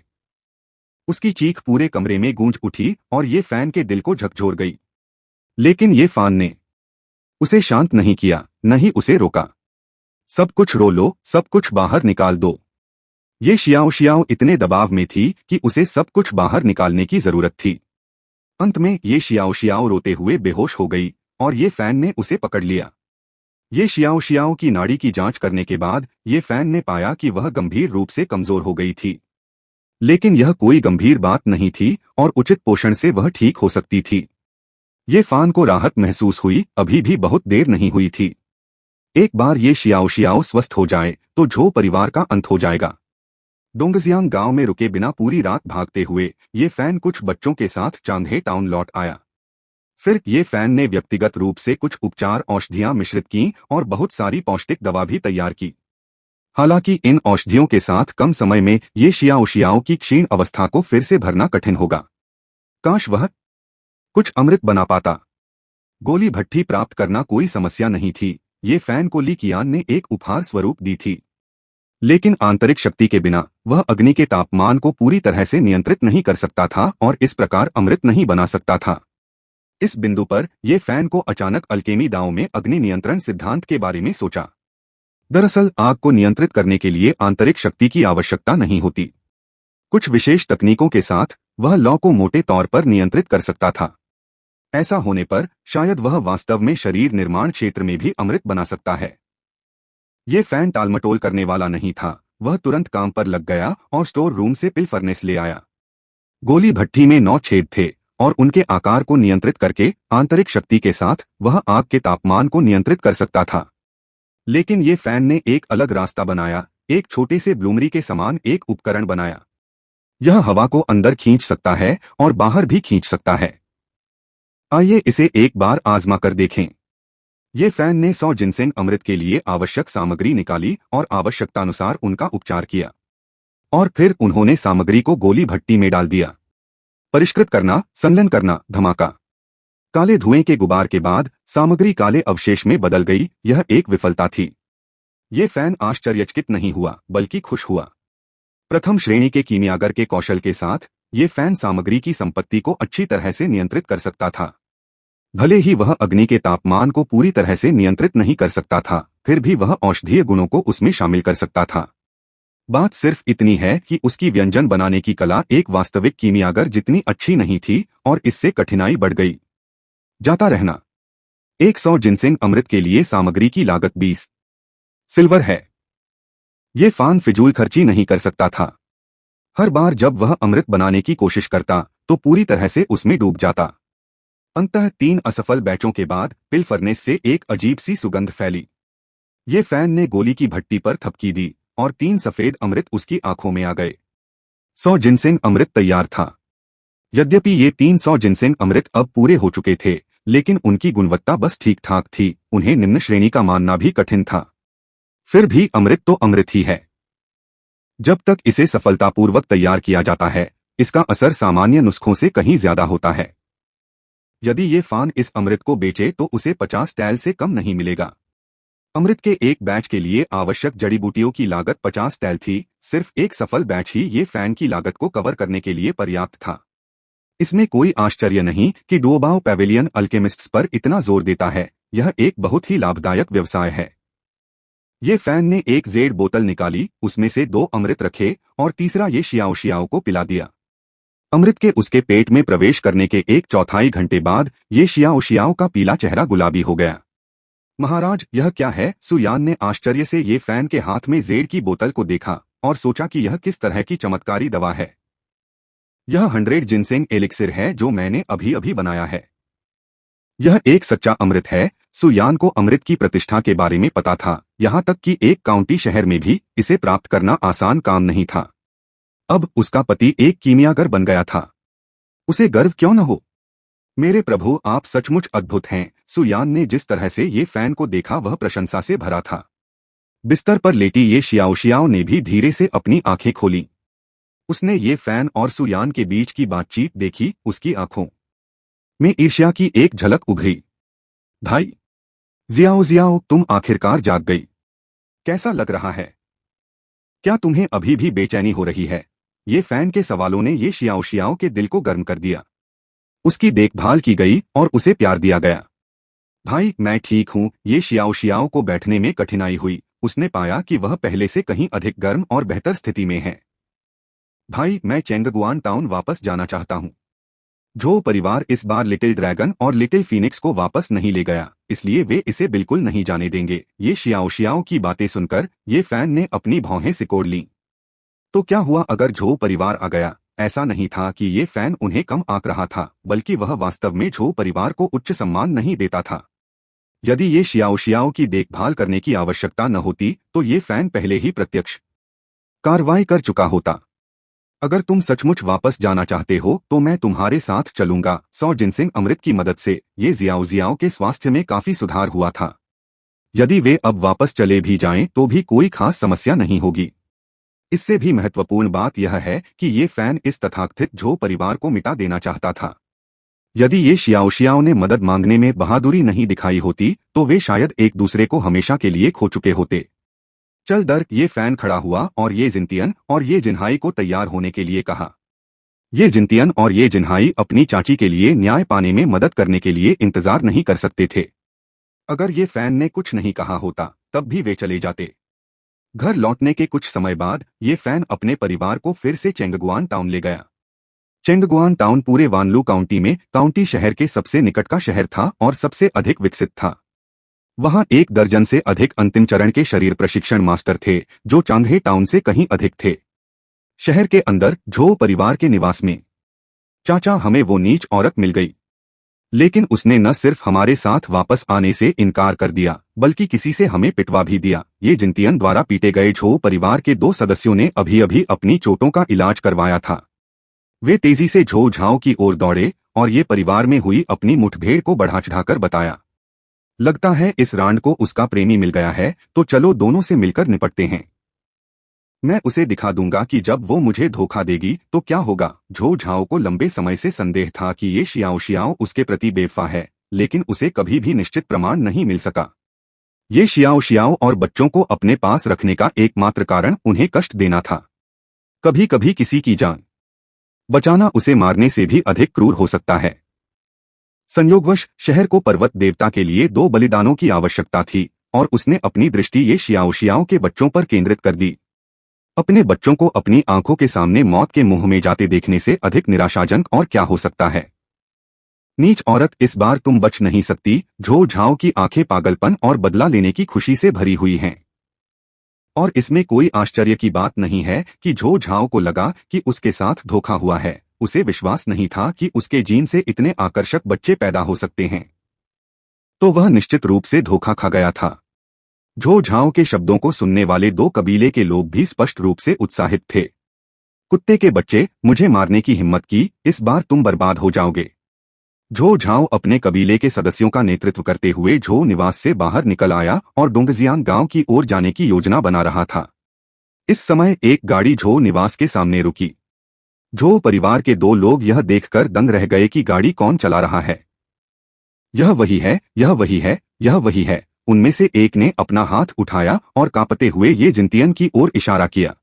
A: उसकी चीख पूरे कमरे में गूंज उठी और ये फैन के दिल को झकझोर गई। लेकिन ये फान ने उसे शांत नहीं किया, न ही उसे रोका। सब कुछ रो लो, सब कुछ बाहर निकाल दो। ये शियाओ शियाओ इतने दबाव में थी कि उसे सब कुछ बाहर निकालने की जरूरत थी। अंत में ये शियाओ शियाओ रोते हुए बेहोश हो गई और ये फैन ने उसे पकड़ लिया। ये शियाओ शियाओ की नाड़ी की जांच करने के बाद ये फैन ने पाया कि वह गंभीर रूप से कमजोर हो गई थी। लेकिन यह कोई गंभीर बात नहीं थी और उचित पोषण से वह ठीक हो सकती थी। ये फान को राहत महसूस हुई, अभी भी बहुत देर नहीं हुई थी। एक बार ये शियाओ शियाओ स्वस्थ हो जाए तो झो परिवार का अंत हो जाएगा। डोंगजियांग गांव में रुके बिना पूरी रात भागते हुए ये फैन कुछ बच्चों के साथ चांगहे टाउन लौट आया। फिर ये फैन ने व्यक्तिगत रूप से कुछ उपचार औषधियां मिश्रित की और बहुत सारी पौष्टिक दवा भी तैयार की। हालांकि इन औषधियों के साथ कम समय में ये शियाओ शियाओ की क्षीण अवस्था को फिर से भरना कठिन होगा। काश वह कुछ अमृत बना पाता। गोली भट्ठी प्राप्त करना कोई समस्या नहीं थी, ये फैन को ली कियान ने एक उपहार स्वरूप दी थी। लेकिन आंतरिक शक्ति के बिना वह अग्नि के तापमान को पूरी तरह से नियंत्रित नहीं कर सकता था और इस प्रकार अमृत नहीं बना सकता था। इस बिंदु पर यह फैन को अचानक अल्केमी दांव में अग्नि नियंत्रण सिद्धांत के बारे में सोचा। दरअसल आग को नियंत्रित करने के लिए आंतरिक शक्ति की आवश्यकता नहीं होती। कुछ विशेष तकनीकों के साथ वह लौ को मोटे तौर पर नियंत्रित कर सकता था। ऐसा होने पर शायद वह वास्तव में शरीर निर्माण क्षेत्र में भी अमृत बना सकता है। ये फैन टालमटोल करने वाला नहीं था, वह तुरंत काम पर लग गया और स्टोर रूम से पिल फर्नेस ले आया। गोली भट्ठी में 9 छेद थे और उनके आकार को नियंत्रित करके आंतरिक शक्ति के साथ वह आग के तापमान को नियंत्रित कर सकता था। लेकिन ये फैन ने एक अलग रास्ता बनाया, एक छोटे से ब्लूमरी के समान एक उपकरण बनाया। यह हवा को अंदर खींच सकता है और बाहर भी खींच सकता है। आइए इसे एक बार आजमा कर देखें। ये फैन ने 100 जिनसेंग अमृत के लिए आवश्यक सामग्री निकाली और आवश्यकतानुसार उनका उपचार किया। और फिर उन्होंने सामग्री को गोली भट्टी में डाल दिया। परिष्कृत करना, संलयन करना, धमाका। काले धुएं के गुबार के बाद सामग्री काले अवशेष में बदल गई। यह एक विफलता थी। ये फैन आश्चर्यचकित नहीं हुआ बल्कि खुश हुआ। प्रथम श्रेणी के कीमियागर के कौशल के साथ ये फैन सामग्री की संपत्ति को अच्छी तरह से नियंत्रित कर सकता था। भले ही वह अग्नि के तापमान को पूरी तरह से नियंत्रित नहीं कर सकता था, फिर भी वह औषधीय गुणों को उसमें शामिल कर सकता था। बात सिर्फ इतनी है कि उसकी व्यंजन बनाने की कला एक वास्तविक कीमियागर जितनी अच्छी नहीं थी और इससे कठिनाई बढ़ गई। जाता रहना। 100 जिनसेंग अमृत के लिए सामग्री की लागत 20 सिल्वर है। ये फान फिजूल खर्ची नहीं कर सकता था। हर बार जब वह अमृत बनाने की कोशिश करता तो पूरी तरह से उसमें डूब जाता। अंततः 3 असफल बैचों के बाद पिल फर्नेस से एक अजीब सी सुगंध फैली। ये फैन ने गोली की भट्टी पर थपकी दी और 3 सफेद अमृत उसकी आंखों में आ गए। 100 जिनसेंग अमृत तैयार था। यद्यपि ये 300 जिनसेंग अमृत अब पूरे हो चुके थे, लेकिन उनकी गुणवत्ता बस ठीक ठाक थी, उन्हें निम्न श्रेणी का मानना भी कठिन था। फिर भी अमृत तो अमृत ही है। जब तक इसे सफलतापूर्वक तैयार किया जाता है, इसका असर सामान्य नुस्खों से कहीं ज्यादा होता है। यदि ये फान इस अमृत को बेचे तो उसे 50 टैल से कम नहीं मिलेगा। अमृत के एक बैच के लिए आवश्यक जड़ी बूटियों की लागत 50 टैल थी। सिर्फ एक सफल बैच ही ये फैन की लागत को कवर करने के लिए पर्याप्त था। इसमें कोई आश्चर्य नहीं कि डुओबाओ पैवेलियन अल्केमिस्ट्स पर इतना जोर देता है। यह एक बहुत ही लाभदायक व्यवसाय है। ये फैन ने एक जेड बोतल निकाली, उसमें से 2 अमृत रखे और तीसरा ये शियाओ को पिला दिया। अमृत के उसके पेट में प्रवेश करने के 1/4 घंटे बाद ये शियाओ का पीला चेहरा गुलाबी हो गया। महाराज, यह क्या है? सुयान ने आश्चर्य से ये फैन के हाथ में जेड की बोतल को देखा और सोचा कि यह किस तरह की चमत्कारी दवा है। यह 100 जिनसेंग एलिक्सिर है जो मैंने अभी अभी बनाया है। यह एक सच्चा अमृत है। सुयान को अमृत की प्रतिष्ठा के बारे में पता था, यहाँ तक कि एक काउंटी शहर में भी इसे प्राप्त करना आसान काम नहीं था। अब उसका पति एक कीमियागर बन गया था। उसे गर्व क्यों न हो? मेरे प्रभु, आप सचमुच अद्भुत हैं। सुयान ने जिस तरह से ये फैन को देखा वह प्रशंसा से भरा था। बिस्तर पर लेटी ये शियाओ ने भी धीरे से अपनी आंखें खोली। उसने ये फैन और सुयान के बीच की बातचीत देखी। उसकी आंखों में ईर्ष्या की एक झलक उभरी। भाई जियाओ, तुम आखिरकार जाग गई। कैसा लग रहा है? क्या तुम्हें अभी भी बेचैनी हो रही है? ये फैन के सवालों ने ये शियाओ के दिल को गर्म कर दिया। उसकी देखभाल की गई और उसे प्यार दिया गया। भाई, मैं ठीक हूँ। ये शियाओ को बैठने में कठिनाई हुई। उसने पाया कि वह पहले से कहीं अधिक गर्म और बेहतर स्थिति में है। भाई, मैं चेंगगुआन टाउन वापस जाना चाहता हूँ। झो परिवार इस बार लिटिल ड्रैगन और लिटिल फीनिक्स को वापस नहीं ले गया, इसलिए वे इसे बिल्कुल नहीं जाने देंगे। ये शियाओ की बातें सुनकर ये फैन ने अपनी भौहें सिकोड़ लीं। तो क्या हुआ अगर झो परिवार आ गया? ऐसा नहीं था कि ये फैन उन्हें कम आंक रहा था, बल्कि वह वास्तव में झो परिवार को उच्च सम्मान नहीं देता था। यदि ये शियाओ की देखभाल करने की आवश्यकता न होती तो ये फैन पहले ही प्रत्यक्ष कार्रवाई कर चुका होता। अगर तुम सचमुच वापस जाना चाहते हो तो मैं तुम्हारे साथ चलूंगा। 100 जिनसेंग अमृत की मदद से ये जियाओ के स्वास्थ्य में काफी सुधार हुआ था। यदि वे अब वापस चले भी जाएं तो भी कोई खास समस्या नहीं होगी। इससे भी महत्वपूर्ण बात यह है कि ये फैन इस तथाकथित झो परिवार को मिटा देना चाहता था। यदि ये शियाओ ने मदद मांगने में बहादुरी नहीं दिखाई होती तो वे शायद एक दूसरे को हमेशा के लिए खो चुके होते। चल दर्क, ये फैन खड़ा हुआ और ये जिनतियन और ये जिन्हाई को तैयार होने के लिए कहा। ये जिनतियन और ये जिन्हाई अपनी चाची के लिए न्याय पाने में मदद करने के लिए इंतजार नहीं कर सकते थे। अगर ये फैन ने कुछ नहीं कहा होता तब भी वे चले जाते। घर लौटने के कुछ समय बाद ये फैन अपने परिवार को फिर से चेंगगुआन टाउन ले गया। चेंगगुआन टाउन पूरे वानलू काउंटी में काउंटी शहर के सबसे निकट का शहर था और सबसे अधिक विकसित था। वहां 1 दर्जन से अधिक अंतिम चरण के शरीर प्रशिक्षण मास्टर थे जो चांगहे टाउन से कहीं अधिक थे। शहर के अंदर झो परिवार के निवास में चाचा, हमें वो नीच औरत मिल गई, लेकिन उसने न सिर्फ हमारे साथ वापस आने से इनकार कर दिया बल्कि किसी से हमें पिटवा भी दिया। ये जिनतियन द्वारा पीटे गए झो परिवार के 2 सदस्यों ने अभी अभी अपनी चोटों का इलाज करवाया था। वे तेजी से झो झाओ की ओर दौड़े और ये परिवार में हुई अपनी मुठभेड़ को बढ़ा चढ़ाकर बताया। लगता है इस रांड को उसका प्रेमी मिल गया है, तो चलो दोनों से मिलकर निपटते हैं। मैं उसे दिखा दूंगा कि जब वो मुझे धोखा देगी तो क्या होगा। झो झाओ को लंबे समय से संदेह था कि ये शियाओ उसके प्रति बेवफा है, लेकिन उसे कभी भी निश्चित प्रमाण नहीं मिल सका। ये शियाओ और बच्चों को अपने पास रखने का एकमात्र कारण उन्हें कष्ट देना था। कभी कभी किसी की जान बचाना उसे मारने से भी अधिक क्रूर हो सकता है। संयोगवश शहर को पर्वत देवता के लिए 2 बलिदानों की आवश्यकता थी और उसने अपनी दृष्टि ये शियाओ के बच्चों पर केंद्रित कर दी। अपने बच्चों को अपनी आंखों के सामने मौत के मुंह में जाते देखने से अधिक निराशाजनक और क्या हो सकता है। नीच औरत, इस बार तुम बच नहीं सकती। झो झाओ की आंखें पागलपन और बदला लेने की खुशी से भरी हुई हैं। और इसमें कोई आश्चर्य की बात नहीं है कि झो झाओ को लगा कि उसके साथ धोखा हुआ है। उसे विश्वास नहीं था कि उसके जीन से इतने आकर्षक बच्चे पैदा हो सकते हैं। तो वह निश्चित रूप से धोखा खा गया था। झो झाओ के शब्दों को सुनने वाले 2 कबीले के लोग भी स्पष्ट रूप से उत्साहित थे। कुत्ते के बच्चे, मुझे मारने की हिम्मत की, इस बार तुम बर्बाद हो जाओगे। झो झाओ अपने कबीले के सदस्यों का नेतृत्व करते हुए झो निवास से बाहर निकल आया और डोंगजियांग गांव की ओर जाने की योजना बना रहा था। इस समय एक गाड़ी झो निवास के सामने रुकी। झो परिवार के 2 लोग यह देखकर दंग रह गए कि गाड़ी कौन चला रहा है। यह वही है, यह वही है, यह वही है। उनमें से एक ने अपना हाथ उठाया और कांपते हुए ये जिनतियन की ओर इशारा किया।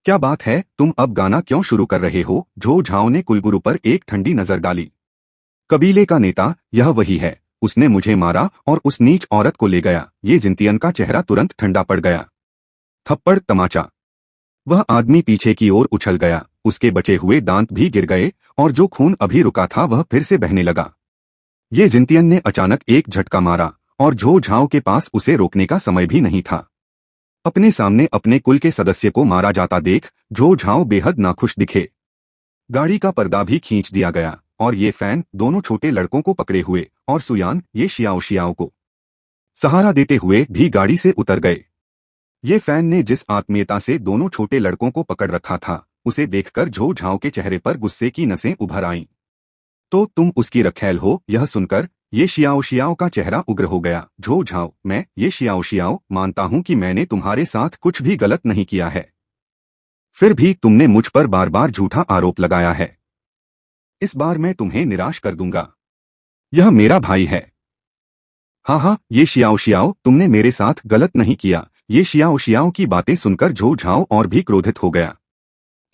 A: क्या बात है, तुम अब गाना क्यों शुरू कर रहे हो? झो झाओ ने कुलगुरु पर एक ठंडी नजर डाली। कबीले का नेता, यह वही है, उसने मुझे मारा और उस नीच औरत को ले गया। ये जिनतियन का चेहरा तुरंत ठंडा पड़ गया। थप्पड़, तमाचा। वह आदमी पीछे की ओर उछल गया, उसके बचे हुए दांत भी गिर गए और जो खून अभी रुका था वह फिर से बहने लगा। ये जिनतियन ने अचानक एक झटका मारा और झो झाओ के पास उसे रोकने का समय भी नहीं था। अपने सामने अपने कुल के सदस्य को मारा जाता देख झो झाओ बेहद नाखुश दिखे। गाड़ी का पर्दा भी खींच दिया गया और ये फैन दोनों छोटे लड़कों को पकड़े हुए और सुयान ये शियाओ को सहारा देते हुए भी गाड़ी से उतर गए। ये फैन ने जिस आत्मीयता से दोनों छोटे लड़कों को पकड़ रखा था, उसे देखकर झो झाओ के चेहरे पर गुस्से की नसें उभर आईं। तो तुम उसकी रखैल हो? यह सुनकर ये शियाओ का चेहरा उग्र हो गया। झो झाओ, मैं ये शियाओ मानता हूं कि मैंने तुम्हारे साथ कुछ भी गलत नहीं किया है, फिर भी तुमने मुझ पर बार बार झूठा आरोप लगाया है। इस बार मैं तुम्हें निराश कर दूंगा। यह मेरा भाई है। हाँ, ये शियाओ, तुमने मेरे साथ गलत नहीं किया। ये शियाओ की बातें सुनकर झो झाओ और भी क्रोधित हो गया।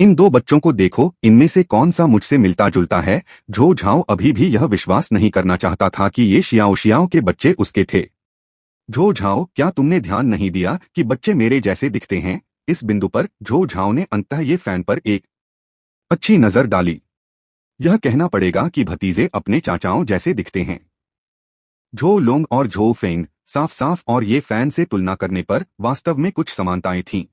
A: इन 2 बच्चों को देखो, इनमें से कौन सा मुझसे मिलता जुलता है। झो झाओ अभी भी यह विश्वास नहीं करना चाहता था कि ये शियाओ के बच्चे उसके थे। झो झाओ, क्या तुमने ध्यान नहीं दिया कि बच्चे मेरे जैसे दिखते हैं? इस बिंदु पर झो झाओ ने अंततः ये फैन पर एक अच्छी नजर डाली। यह कहना पड़ेगा कि भतीजे अपने चाचाओं जैसे दिखते हैं। झो लोंग और झो फेंग साफ साफ और ये फैन से तुलना करने पर वास्तव में कुछ समानताएं थीं।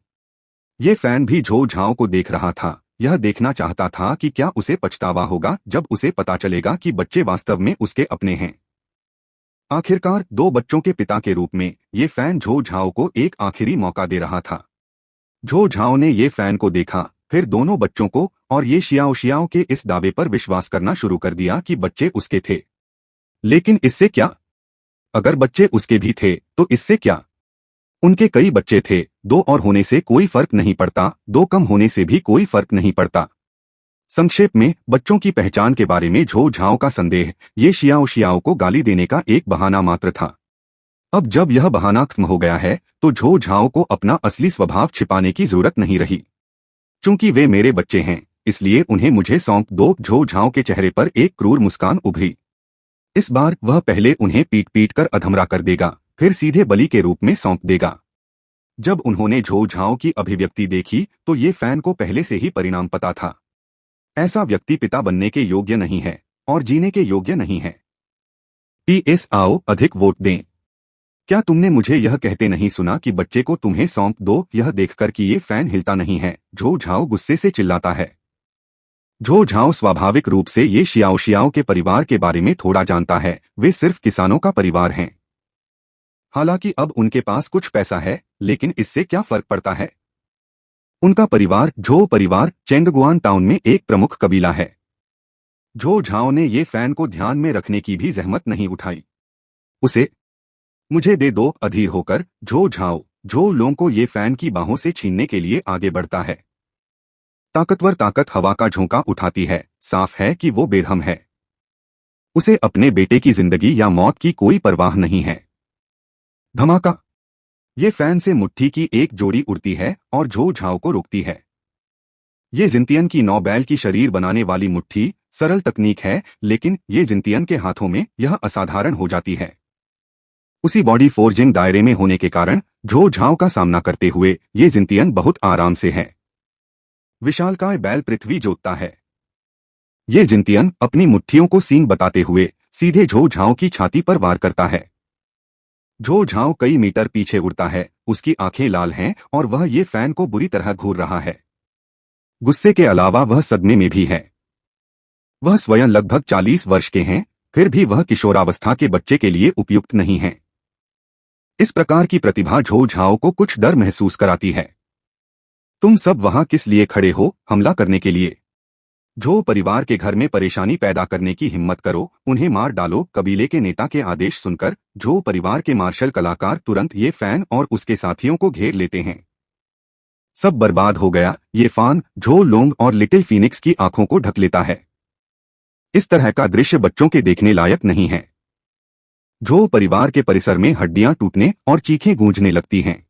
A: ये फैन भी झो झाओ को देख रहा था। यह देखना चाहता था कि क्या उसे पछतावा होगा जब उसे पता चलेगा कि बच्चे वास्तव में उसके अपने हैं। आखिरकार 2 बच्चों के पिता के रूप में ये फैन झो झाओ को एक आखिरी मौका दे रहा था। झो झाओ ने ये फैन को देखा, फिर दोनों बच्चों को, और ये शियाओ के इस दावे पर विश्वास करना शुरू कर दिया कि बच्चे उसके थे। लेकिन इससे क्या? अगर बच्चे उसके भी थे तो इससे क्या? उनके कई बच्चे थे। 2 और होने से कोई फर्क नहीं पड़ता, 2 कम होने से भी कोई फर्क नहीं पड़ता। संक्षेप में, बच्चों की पहचान के बारे में झो झाओ का संदेह ये शियाओ को गाली देने का एक बहाना मात्र था। अब जब यह बहाना खत्म हो गया है तो झो झाओ को अपना असली स्वभाव छिपाने की जरूरत नहीं रही। चूंकि वे मेरे बच्चे हैं, इसलिए उन्हें मुझे सौंप दो। झो झाओ के चेहरे पर एक क्रूर मुस्कान उभरी। इस बार वह पहले उन्हें पीट पीट कर अधमरा कर देगा, फिर सीधे बलि के रूप में सौंप देगा। जब उन्होंने झो झाओ की अभिव्यक्ति देखी तो ये फैन को पहले से ही परिणाम पता था। ऐसा व्यक्ति पिता बनने के योग्य नहीं है और जीने के योग्य नहीं है। PS, आओ अधिक वोट दें। क्या तुमने मुझे यह कहते नहीं सुना कि बच्चे को तुम्हें सौंप दो? यह देखकर कि ये फैन हिलता नहीं है, झो झाओ गुस्से से चिल्लाता है। झो झाओ स्वाभाविक रूप से ये शियाओ के परिवार के बारे में थोड़ा जानता है। वे सिर्फ किसानों का परिवार हैं। हालांकि अब उनके पास कुछ पैसा है, लेकिन इससे क्या फर्क पड़ता है? उनका परिवार, झो परिवार, चेंगगुआन टाउन में एक प्रमुख कबीला है। झो झाओ ने ये फैन को ध्यान में रखने की भी जहमत नहीं उठाई। उसे मुझे दे दो। अधीर होकर झो झाओ झो लोंग को ये फैन की बाहों से छीनने के लिए आगे बढ़ता है। ताकतवर ताकत हवा का झोंका उठाती है। साफ है कि वो बेरहम है। उसे अपने बेटे की जिंदगी या मौत की कोई परवाह नहीं है। धमाका! ये फैन से मुट्ठी की एक जोड़ी उड़ती है और झो झाओ को रोकती है। ये जिंतियन की 9 बैल की शरीर बनाने वाली मुट्ठी सरल तकनीक है, लेकिन ये जिनतियन के हाथों में यह असाधारण हो जाती है। उसी बॉडी फोर्जिंग दायरे में होने के कारण झो झाओ का सामना करते हुए ये जिनतियन बहुत आराम से है। विशालकाय बैल पृथ्वी जोतता है। ये जिनतियन अपनी मुट्ठियों को सींग बताते हुए सीधे झो झाओ की छाती पर वार करता है। झो झाओ कई मीटर पीछे उड़ता है, उसकी आंखें लाल हैं और वह ये फैन को बुरी तरह घूर रहा है। गुस्से के अलावा वह सदमे में भी है। वह स्वयं लगभग 40 वर्ष के हैं, फिर भी वह किशोरावस्था के बच्चे के लिए उपयुक्त नहीं है। इस प्रकार की प्रतिभा झो झाओ को कुछ डर महसूस कराती है। तुम सब वहां किस लिए खड़े हो? हमला करने के लिए। झो परिवार के घर में परेशानी पैदा करने की हिम्मत करो, उन्हें मार डालो। कबीले के नेता के आदेश सुनकर झो परिवार के मार्शल कलाकार तुरंत ये फैन और उसके साथियों को घेर लेते हैं। सब बर्बाद हो गया। ये फान झो लोंग और लिटिल फीनिक्स की आंखों को ढक लेता है। इस तरह का दृश्य बच्चों के देखने लायक नहीं है। झो परिवार के परिसर में हड्डियां टूटने और चीखें गूंजने लगती हैं।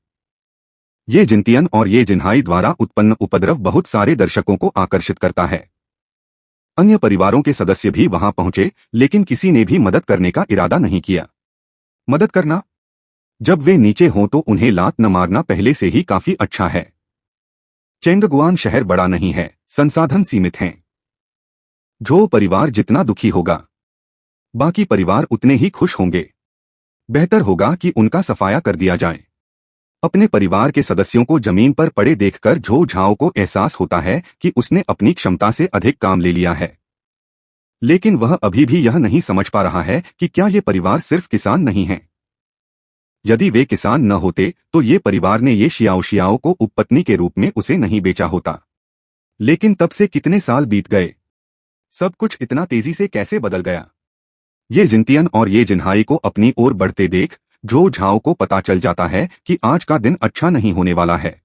A: ये जिनतियन और ये जिन्हाई द्वारा उत्पन्न उपद्रव बहुत सारे दर्शकों को आकर्षित करता है। अन्य परिवारों के सदस्य भी वहां पहुंचे, लेकिन किसी ने भी मदद करने का इरादा नहीं किया। मदद करना? जब वे नीचे हों तो उन्हें लात न मारना पहले से ही काफी अच्छा है। चेंगगुआन शहर बड़ा नहीं है, संसाधन सीमित हैं। झो परिवार जितना दुखी होगा, बाकी परिवार उतने ही खुश होंगे। बेहतर होगा कि उनका सफाया कर दिया जाए। अपने परिवार के सदस्यों को जमीन पर पड़े देखकर झो झाओ को एहसास होता है कि उसने अपनी क्षमता से अधिक काम ले लिया है। लेकिन वह अभी भी यह नहीं समझ पा रहा है कि क्या ये परिवार सिर्फ किसान नहीं है। यदि वे किसान न होते तो ये परिवार ने ये शियाओ को उपपत्नी के रूप में उसे नहीं बेचा होता। लेकिन तब से कितने साल बीत गए, सब कुछ इतना तेजी से कैसे बदल गया। ये जिनतियन और ये जिन्हाई को अपनी ओर बढ़ते देख झो झाओ को पता चल जाता है कि आज का दिन अच्छा नहीं होने वाला है।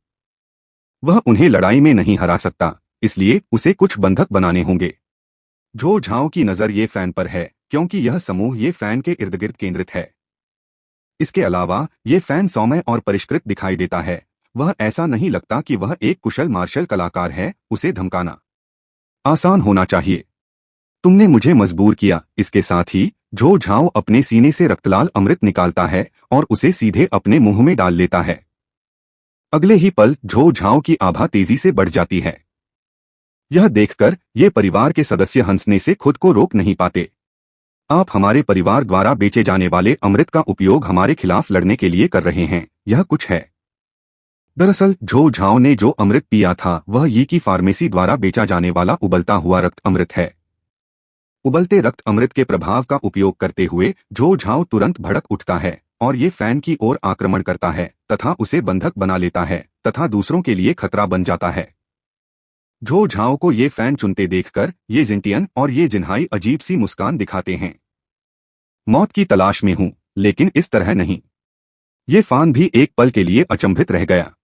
A: वह उन्हें लड़ाई में नहीं हरा सकता, इसलिए उसे कुछ बंधक बनाने होंगे। झो झाओ की नजर ये फैन पर है, क्योंकि यह समूह ये फैन के इर्द गिर्द केंद्रित है। इसके अलावा ये फैन सौम्य और परिष्कृत दिखाई देता है। वह ऐसा नहीं लगता कि वह एक कुशल मार्शल कलाकार है। उसे धमकाना आसान होना चाहिए। तुमने मुझे मजबूर किया। इसके साथ ही झो झाओ अपने सीने से रक्तलाल अमृत निकालता है और उसे सीधे अपने मुंह में डाल लेता है। अगले ही पल झो झाओ की आभा तेजी से बढ़ जाती है। यह देखकर ये परिवार के सदस्य हंसने से खुद को रोक नहीं पाते। आप हमारे परिवार द्वारा बेचे जाने वाले अमृत का उपयोग हमारे खिलाफ लड़ने के लिए कर रहे हैं, यह कुछ है। दरअसल झो झाओ ने जो अमृत पिया था वह यी की फार्मेसी द्वारा बेचा जाने वाला उबलता हुआ रक्त अमृत है। उबलते रक्त अमृत के प्रभाव का उपयोग करते हुए झो झाओ तुरंत भड़क उठता है और ये फैन की ओर आक्रमण करता है तथा उसे बंधक बना लेता है तथा दूसरों के लिए खतरा बन जाता है। झो झाओ को ये फैन चुनते देखकर ये जिनतियन और ये जिन्हाई अजीब सी मुस्कान दिखाते हैं। मौत की तलाश में हूं, लेकिन इस तरह नहीं। ये फान भी एक पल के लिए अचंभित रह गया।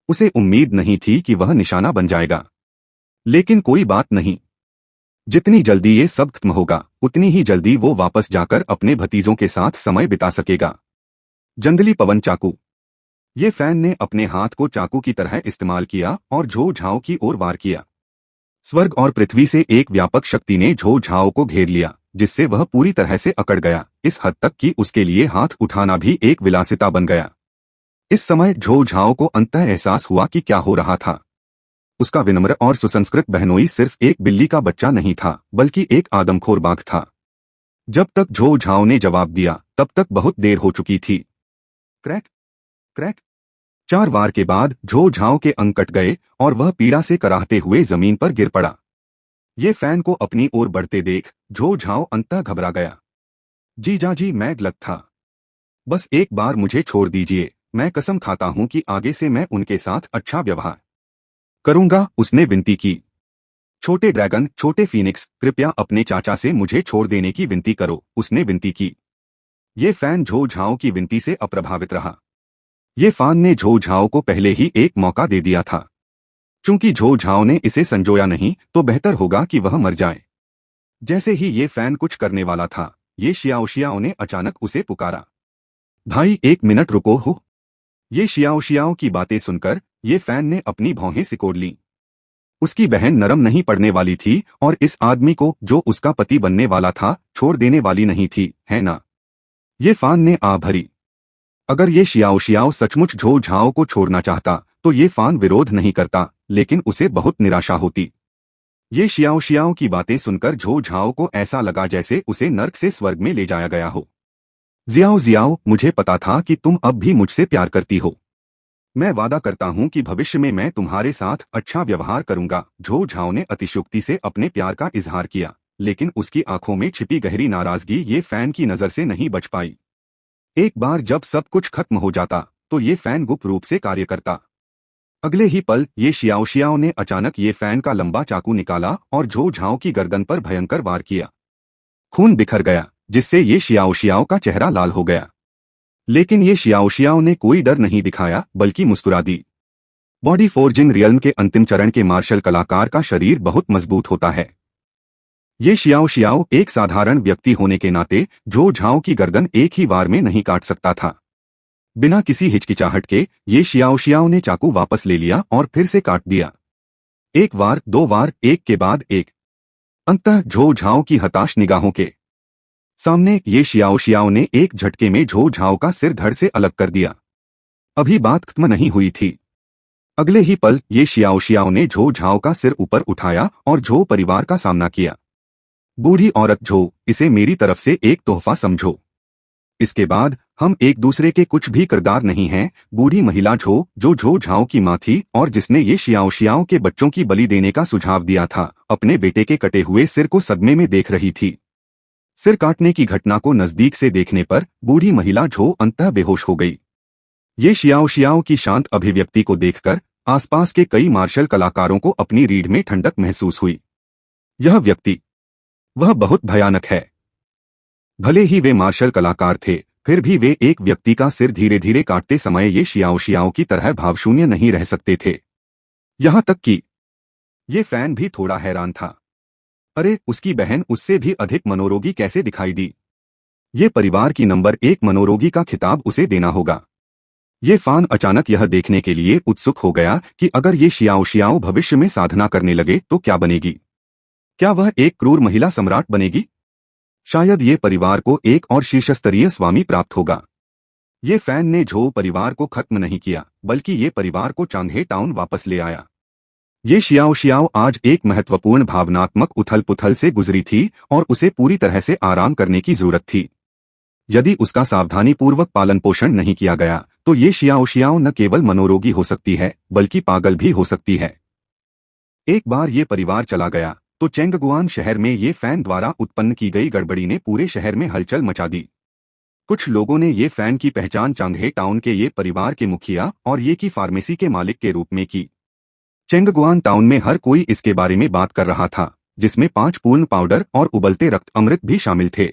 A: उसे उम्मीद नहीं थी कि वह निशाना बन जाएगा। लेकिन कोई बात नहीं, जितनी जल्दी ये सब खत्म होगा उतनी ही जल्दी वो वापस जाकर अपने भतीजों के साथ समय बिता सकेगा। जंगली पवन चाकू। ये फैन ने अपने हाथ को चाकू की तरह इस्तेमाल किया और झो झाओ की ओर वार किया। स्वर्ग और पृथ्वी से एक व्यापक शक्ति ने झो झाओ को घेर लिया, जिससे वह पूरी तरह से अकड़ गया, इस हद तक कि उसके लिए हाथ उठाना भी एक विलासिता बन गया। इस समय झो झाओ को अंततः एहसास हुआ कि क्या हो रहा था। उसका विनम्र और सुसंस्कृत बहनोई सिर्फ एक बिल्ली का बच्चा नहीं था, बल्कि एक आदमखोर बाघ था। जब तक झो झाओ ने जवाब दिया तब तक बहुत देर हो चुकी थी। क्रैक क्रैक 4 वार के बाद झो झाओ के अंग कट गए और वह पीड़ा से कराहते हुए जमीन पर गिर पड़ा। ये फैन को अपनी ओर बढ़ते देख झो झाओ अंततः घबरा गया। जीजा जी, मैं गलत था। बस एक बार मुझे छोड़ दीजिए। मैं कसम खाता हूं कि आगे से मैं उनके साथ अच्छा व्यवहार करूंगा, उसने विनती की। छोटे ड्रैगन, छोटे फीनिक्स, कृपया अपने चाचा से मुझे छोड़ देने की विनती करो, उसने विनती की। ये फैन झो झाओ की विनती से अप्रभावित रहा। ये फान ने झो झाओ को पहले ही एक मौका दे दिया था। चूंकि झो झाओ ने इसे संजोया नहीं तो बेहतर होगा कि वह मर जाए। जैसे ही ये फैन कुछ करने वाला था, ये शियाओ ने अचानक उसे पुकारा। भाई, 1 मिनट रुको हो। ये शियाओ की बातें सुनकर ये फैन ने अपनी भौहें सिकोड़ लीं। उसकी बहन नरम नहीं पड़ने वाली थी और इस आदमी को, जो उसका पति बनने वाला था, छोड़ देने वाली नहीं थी, है ना? ये फान ने आ भरी। अगर ये शियाओ शियाओ सचमुच झो झाओ को छोड़ना चाहता तो ये फान विरोध नहीं करता, लेकिन उसे बहुत निराशा होती। ये शियाओ शियाओ की बातें सुनकर झो झाओ को ऐसा लगा जैसे उसे नर्क से स्वर्ग में ले जाया गया हो। जियाओ जियाओ, मुझे पता था कि तुम अब भी मुझसे प्यार करती हो। मैं वादा करता हूं कि भविष्य में मैं तुम्हारे साथ अच्छा व्यवहार करूंगा। झो झाओ ने अतिशयोक्ति से अपने प्यार का इजहार किया, लेकिन उसकी आंखों में छिपी गहरी नाराजगी ये फैन की नजर से नहीं बच पाई। एक बार जब सब कुछ खत्म हो जाता तो ये फैन गुप्त रूप से कार्य करता। अगले ही पल ये शियाओ शियाओ ने अचानक ये फैन का लंबा चाकू निकाला और झो झाओ की गर्दन पर भयंकर वार किया। खून बिखर गया, जिससे ये शियाओ शियाओ का चेहरा लाल हो गया। लेकिन ये शियाओ शियाओ ने कोई डर नहीं दिखाया, बल्कि मुस्कुरा दी। बॉडी फोर्जिंग रियल्म के अंतिम चरण के मार्शल कलाकार का शरीर बहुत मजबूत होता है। ये शियाओ शियाओ एक साधारण व्यक्ति होने के नाते झो झाओ की गर्दन एक ही वार में नहीं काट सकता था। बिना किसी हिचकिचाहट के ये शियाओ शियाओ ने चाकू वापस ले लिया और फिर से काट दिया। एक वार, दो वार, एक के बाद एक। अंततः झो झाओ की हताश निगाहों के सामने ये शियाओ शियाओ ने एक झटके में झो झाओ का सिर धड़ से अलग कर दिया। अभी बात खत्म नहीं हुई थी। अगले ही पल ये शियाओ शियाओ ने झो झाओ का सिर ऊपर उठाया और झो परिवार का सामना किया। बूढ़ी औरत झो, इसे मेरी तरफ से एक तोहफा समझो। इसके बाद हम एक दूसरे के कुछ भी किरदार नहीं हैं। बूढ़ी महिला झो, जो झो झाओ की मां थी और जिसने ये शियाओ शियाओ के बच्चों की बलि देने का सुझाव दिया था, अपने बेटे के कटे हुए सिर को सदमे में देख रही थी। सिर काटने की घटना को नजदीक से देखने पर बूढ़ी महिला झो अंततः बेहोश हो गई। ये शियाओ शियाओ की शांत अभिव्यक्ति को देखकर आसपास के कई मार्शल कलाकारों को अपनी रीढ़ में ठंडक महसूस हुई। यह व्यक्ति, वह बहुत भयानक है। भले ही वे मार्शल कलाकार थे, फिर भी वे एक व्यक्ति का सिर धीरे धीरे काटते समय ये शियाओ शियाओ की तरह भावशून्य नहीं रह सकते थे। यहां तक कि ये फैन भी थोड़ा हैरान था। अरे, उसकी बहन उससे भी अधिक मनोरोगी कैसे दिखाई दी? ये परिवार की नंबर 1 मनोरोगी का खिताब उसे देना होगा। ये फान अचानक यह देखने के लिए उत्सुक हो गया कि अगर ये शियाओ शियाओ भविष्य में साधना करने लगे तो क्या बनेगी? क्या वह एक क्रूर महिला सम्राट बनेगी? शायद ये परिवार को एक और शीर्षस्तरीय स्वामी प्राप्त होगा। ये फैन ने झो परिवार को खत्म नहीं किया, बल्कि ये परिवार को चांगहे टाउन वापस ले आया। ये शियाओ शियाओ आज एक महत्वपूर्ण भावनात्मक उथल पुथल से गुजरी थी और उसे पूरी तरह से आराम करने की जरूरत थी। यदि उसका सावधानीपूर्वक पालन पोषण नहीं किया गया तो ये शियाओ शियाओ न केवल मनोरोगी हो सकती है, बल्कि पागल भी हो सकती है। एक बार ये परिवार चला गया तो चेंगगुआन शहर में ये फैन द्वारा उत्पन्न की गई गड़बड़ी ने पूरे शहर में हलचल मचा दी। कुछ लोगों ने ये फैन की पहचान चांगहे टाउन के ये परिवार के मुखिया और ये की फार्मेसी के मालिक के रूप में की। चेंगगुआन टाउन में हर कोई इसके बारे में बात कर रहा था, जिसमें 5 पूर्ण पाउडर और उबलते रक्त अमृत भी शामिल थे।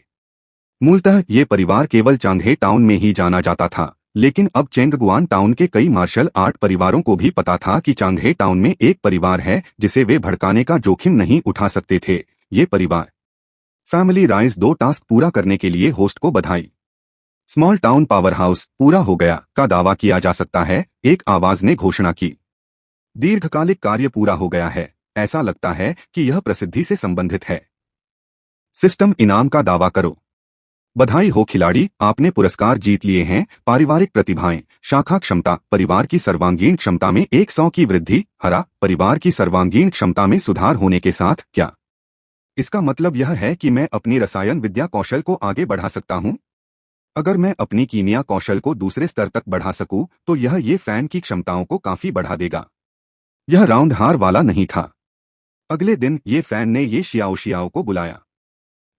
A: मूलतः ये परिवार केवल चांगहे टाउन में ही जाना जाता था, लेकिन अब चेंगगुआन टाउन के कई मार्शल आर्ट परिवारों को भी पता था कि चांगहे टाउन में एक परिवार है जिसे वे भड़काने का जोखिम नहीं उठा सकते थे। ये परिवार फैमिली राइज 2 टास्क पूरा करने के लिए होस्ट को बधाई। स्मॉल टाउन पावर हाउस पूरा हो गया का दावा किया जा सकता है, एक आवाज ने घोषणा की। दीर्घकालिक कार्य पूरा हो गया है, ऐसा लगता है कि यह प्रसिद्धि से संबंधित है। सिस्टम इनाम का दावा करो। बधाई हो खिलाड़ी, आपने पुरस्कार जीत लिए हैं। पारिवारिक प्रतिभाएं, शाखा क्षमता, परिवार की सर्वांगीण क्षमता में 100 की वृद्धि। हरा, परिवार की सर्वांगीण क्षमता में सुधार होने के साथ क्या इसका मतलब यह है कि मैं अपनी रसायन विद्या कौशल को आगे बढ़ा सकता हूं? अगर मैं अपनी कीमिया कौशल को दूसरे स्तर तक बढ़ा सकूं तो यह ये फैन की क्षमताओं को काफी बढ़ा देगा। यह राउंड हार वाला नहीं था। अगले दिन ये फैन ने ये शियाओ शियाओ को बुलाया।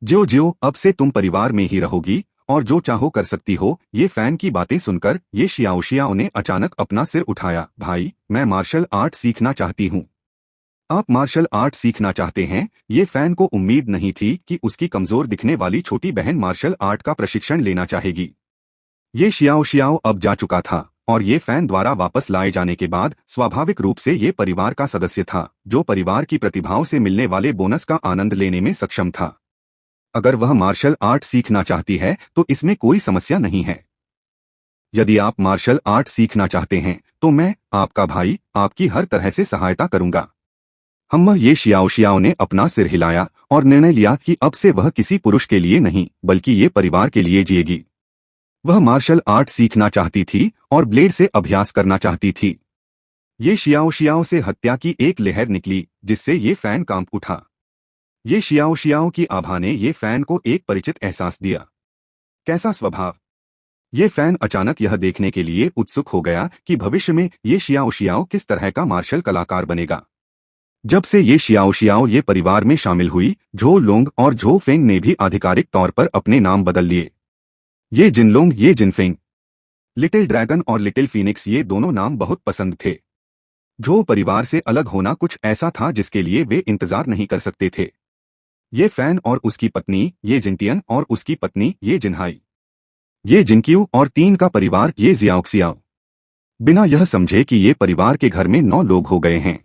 A: ज्यो ज्यो, अब से तुम परिवार में ही रहोगी और जो चाहो कर सकती हो। ये फैन की बातें सुनकर ये शियाओ शियाओ ने अचानक अपना सिर उठाया। भाई, मैं मार्शल आर्ट सीखना चाहती हूँ। आप मार्शल आर्ट सीखना चाहते हैं? ये फैन को उम्मीद नहीं थी कि उसकी कमजोर दिखने वाली छोटी बहन मार्शल आर्ट का प्रशिक्षण लेना चाहेगी। ये शियाओ शियाओ अब जा चुका था और ये फैन द्वारा वापस लाए जाने के बाद स्वाभाविक रूप से ये परिवार का सदस्य था, जो परिवार की प्रतिभाओं से मिलने वाले बोनस का आनंद लेने में सक्षम था। अगर वह मार्शल आर्ट सीखना चाहती है तो इसमें कोई समस्या नहीं है। यदि आप मार्शल आर्ट सीखना चाहते हैं तो मैं, आपका भाई, आपकी हर तरह से सहायता करूंगा। हम ये शियाओ ने अपना सिर हिलाया और निर्णय लिया कि अब से वह किसी पुरुष के लिए नहीं बल्कि ये परिवार के लिए जिएगी। वह मार्शल आर्ट सीखना चाहती थी और ब्लेड से अभ्यास करना चाहती थी। ये शियाओ से हत्या की एक लहर निकली जिससे ये फैन कांप उठा। ये शियाओ की आभा ने ये फैन को एक परिचित एहसास दिया। कैसा स्वभाव? ये फैन अचानक यह देखने के लिए उत्सुक हो गया कि भविष्य में ये शियाओ किस तरह का मार्शल कलाकार बनेगा। जब से ये शियाओ ये परिवार में शामिल हुई, झो लोंग और झो फेंग ने भी आधिकारिक तौर पर अपने नाम बदल लिए। ये जिनलोंग, ये जिनफेंग, लिटिल ड्रैगन और लिटिल फीनिक्स ये दोनों नाम बहुत पसंद थे। झो परिवार से अलग होना कुछ ऐसा था जिसके लिए वे इंतजार नहीं कर सकते थे। ये फैन और उसकी पत्नी, ये जिनटियन और उसकी पत्नी, ये जिनहाई, ये जिनक्यू और 3 का परिवार, ये जियाओक्सियाओ, बिना यह समझे कि ये परिवार के घर में 9 लोग हो गए हैं।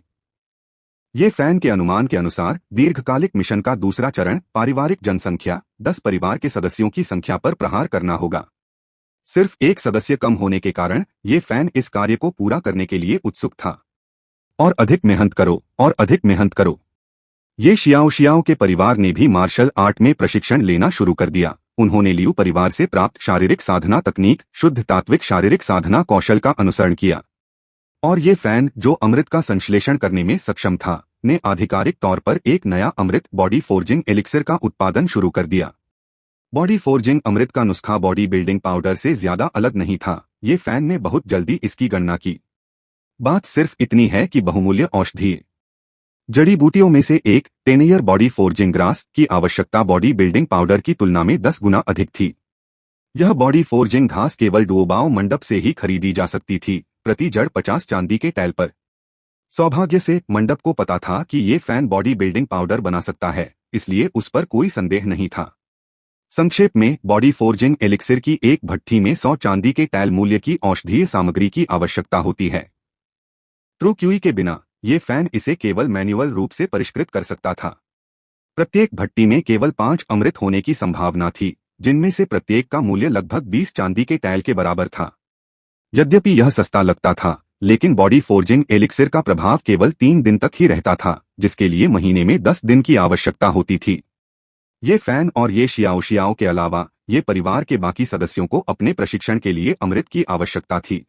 A: ये फैन के अनुमान के अनुसार दीर्घकालिक मिशन का दूसरा चरण पारिवारिक जनसंख्या 10 परिवार के सदस्यों की संख्या पर प्रहार करना होगा। सिर्फ एक सदस्य कम होने के कारण ये फैन इस कार्य को पूरा करने के लिए उत्सुक था। और अधिक मेहनत करो और अधिक मेहनत करो। ये शियाओ के परिवार ने भी मार्शल आर्ट में प्रशिक्षण लेना शुरू कर दिया। उन्होंने लियू परिवार से प्राप्त शारीरिक साधना तकनीक, शुद्ध तात्विक शारीरिक साधना कौशल का अनुसरण किया। और ये फैन, जो अमृत का संश्लेषण करने में सक्षम था, ने आधिकारिक तौर पर एक नया अमृत बॉडी फोर्जिंग एलिक्सिर का उत्पादन शुरू कर दिया। बॉडी फोर्जिंग अमृत का नुस्खा बॉडी बिल्डिंग पाउडर से ज्यादा अलग नहीं था। ये फैन ने बहुत जल्दी इसकी गणना की। बात सिर्फ इतनी है कि बहुमूल्य औषधीय जड़ी बूटियों में से एक टेनियर बॉडी फोर्जिंग ग्रास की आवश्यकता बॉडी बिल्डिंग पाउडर की तुलना में 10 गुना अधिक थी। यह बॉडी फोर्जिंग घास केवल डुओबाओ मंडप से ही खरीदी जा सकती थी, प्रति जड़ 50 चांदी के टैल पर। सौभाग्य से मंडप को पता था कि ये फैन बॉडी बिल्डिंग पाउडर बना सकता है, इसलिए उस पर कोई संदेह नहीं था। संक्षेप में, बॉडी फोर्जिंग एलिक्सिर की एक भट्ठी में 100 चांदी के टैल मूल्य की औषधीय सामग्री की आवश्यकता होती है। ट्रू क्यूई के बिना ये फैन इसे केवल मैन्युअल रूप से परिष्कृत कर सकता था। प्रत्येक भट्टी में केवल 5 अमृत होने की संभावना थी, जिनमें से प्रत्येक का मूल्य लगभग 20 चांदी के टैल के बराबर था। यद्यपि यह सस्ता लगता था, लेकिन बॉडी फोर्जिंग एलिक्सिर का प्रभाव केवल 3 दिन तक ही रहता था, जिसके लिए महीने में 10 दिन की आवश्यकता होती थी। ये फैन और ये शियाओ के अलावा ये परिवार के बाकी सदस्यों को अपने प्रशिक्षण के लिए अमृत की आवश्यकता थी।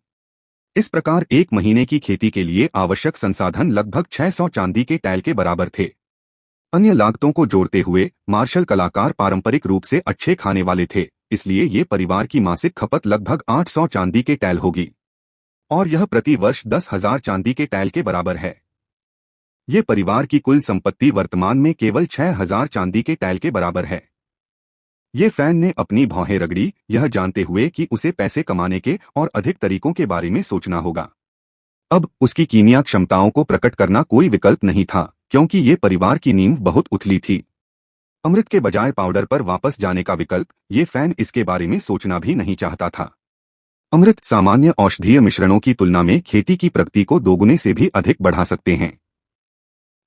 A: इस प्रकार 1 महीने की खेती के लिए आवश्यक संसाधन लगभग 600 चांदी के टैल के बराबर थे। अन्य लागतों को जोड़ते हुए मार्शल कलाकार पारंपरिक रूप से अच्छे खाने वाले थे, इसलिए ये परिवार की मासिक खपत लगभग 800 चांदी के टैल होगी, और यह प्रति वर्ष 10,000 चांदी के टैल के बराबर है। ये परिवार की कुल संपत्ति वर्तमान में केवल 6,000 चांदी के टैल के बराबर है। ये फैन ने अपनी भौहें रगड़ी, यह जानते हुए कि उसे पैसे कमाने के और अधिक तरीकों के बारे में सोचना होगा। अब उसकी कीमिया क्षमताओं को प्रकट करना कोई विकल्प नहीं था, क्योंकि ये परिवार की नींव बहुत उथली थी। अमृत के बजाय पाउडर पर वापस जाने का विकल्प, ये फैन इसके बारे में सोचना भी नहीं चाहता था। अमृत सामान्य औषधीय मिश्रणों की तुलना में खेती की प्रगति को 2 गुने से भी अधिक बढ़ा सकते हैं।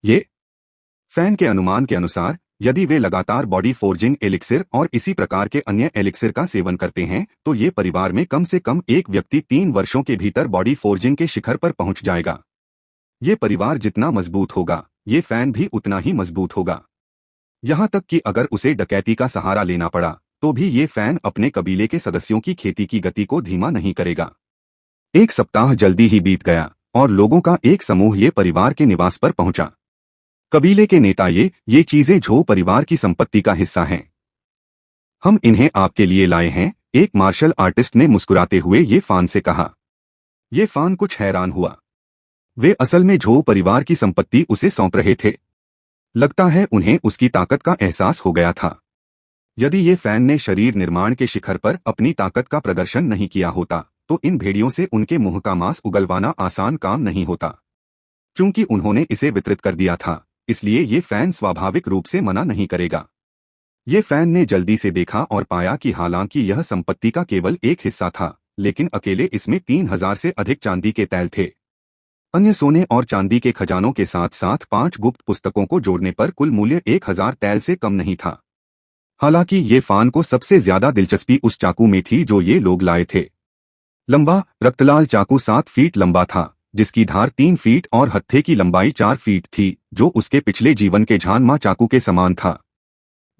A: ये फैन के अनुमान के अनुसार, यदि वे लगातार बॉडी फोर्जिंग एलिक्सिर और इसी प्रकार के अन्य एलिक्सिर का सेवन करते हैं, तो ये परिवार में कम से कम एक व्यक्ति 3 वर्षों के भीतर बॉडी फोर्जिंग के शिखर पर पहुंच जाएगा। ये परिवार जितना मजबूत होगा, ये फैन भी उतना ही मजबूत होगा। यहां तक कि अगर उसे डकैती का सहारा लेना पड़ा, तो भी ये फैन अपने कबीले के सदस्यों की खेती की गति को धीमा नहीं करेगा। 1 सप्ताह जल्दी ही बीत गया और लोगों का एक समूह ये परिवार के निवास पर पहुंचा। कबीले के नेता ये चीजें झो परिवार की संपत्ति का हिस्सा हैं। हम इन्हें आपके लिए लाए हैं, एक मार्शल आर्टिस्ट ने मुस्कुराते हुए ये फान से कहा। ये फान कुछ हैरान हुआ। वे असल में झो परिवार की संपत्ति उसे सौंप रहे थे। लगता है उन्हें उसकी ताकत का एहसास हो गया था। यदि ये फैन ने शरीर निर्माण के शिखर पर अपनी ताकत का प्रदर्शन नहीं किया होता, तो इन भेड़ियों से उनके मुंह का मांस उगलवाना आसान काम नहीं होता। क्योंकि उन्होंने इसे वितरित कर दिया था, इसलिए ये फैन स्वाभाविक रूप से मना नहीं करेगा। ये फैन ने जल्दी से देखा और पाया कि हालांकि यह संपत्ति का केवल एक हिस्सा था, लेकिन अकेले इसमें 3,000 से अधिक चांदी के तैल थे। अन्य सोने और चांदी के खजानों के साथ साथ 5 गुप्त पुस्तकों को जोड़ने पर कुल मूल्य 1,000 तैल से कम नहीं था। हालांकि ये फान को सबसे ज्यादा दिलचस्पी उस चाकू में थी जो ये लोग लाए थे। लंबा, रक्तलाल चाकू 7 फीट लंबा था, जिसकी धार 3 फीट और हत्थे की लंबाई 4 फीट थी, जो उसके पिछले जीवन के झानमा चाकू के समान था।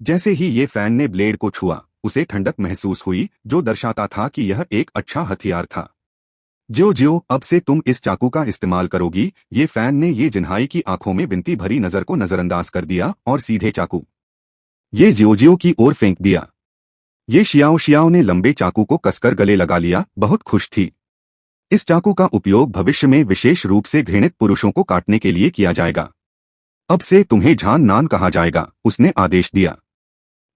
A: जैसे ही ये फैन ने ब्लेड को छुआ, उसे ठंडक महसूस हुई, जो दर्शाता था कि यह एक अच्छा हथियार था। ज्यो ज्यो अब से तुम इस चाकू का इस्तेमाल करोगी, ये फैन ने ये जिन्हाई की आंखों में बिनती भरी नजर को नजरअंदाज कर दिया और सीधे चाकू ये ज्यो ज्यो की ओर फेंक दिया। ये शियाओ शियाओ ने लंबे चाकू को कसकर गले लगा लिया, बहुत खुश थी। इस चाकू का उपयोग भविष्य में विशेष रूप से घृणित पुरुषों को काटने के लिए किया जाएगा। अब से तुम्हें जान नान कहा जाएगा, उसने आदेश दिया।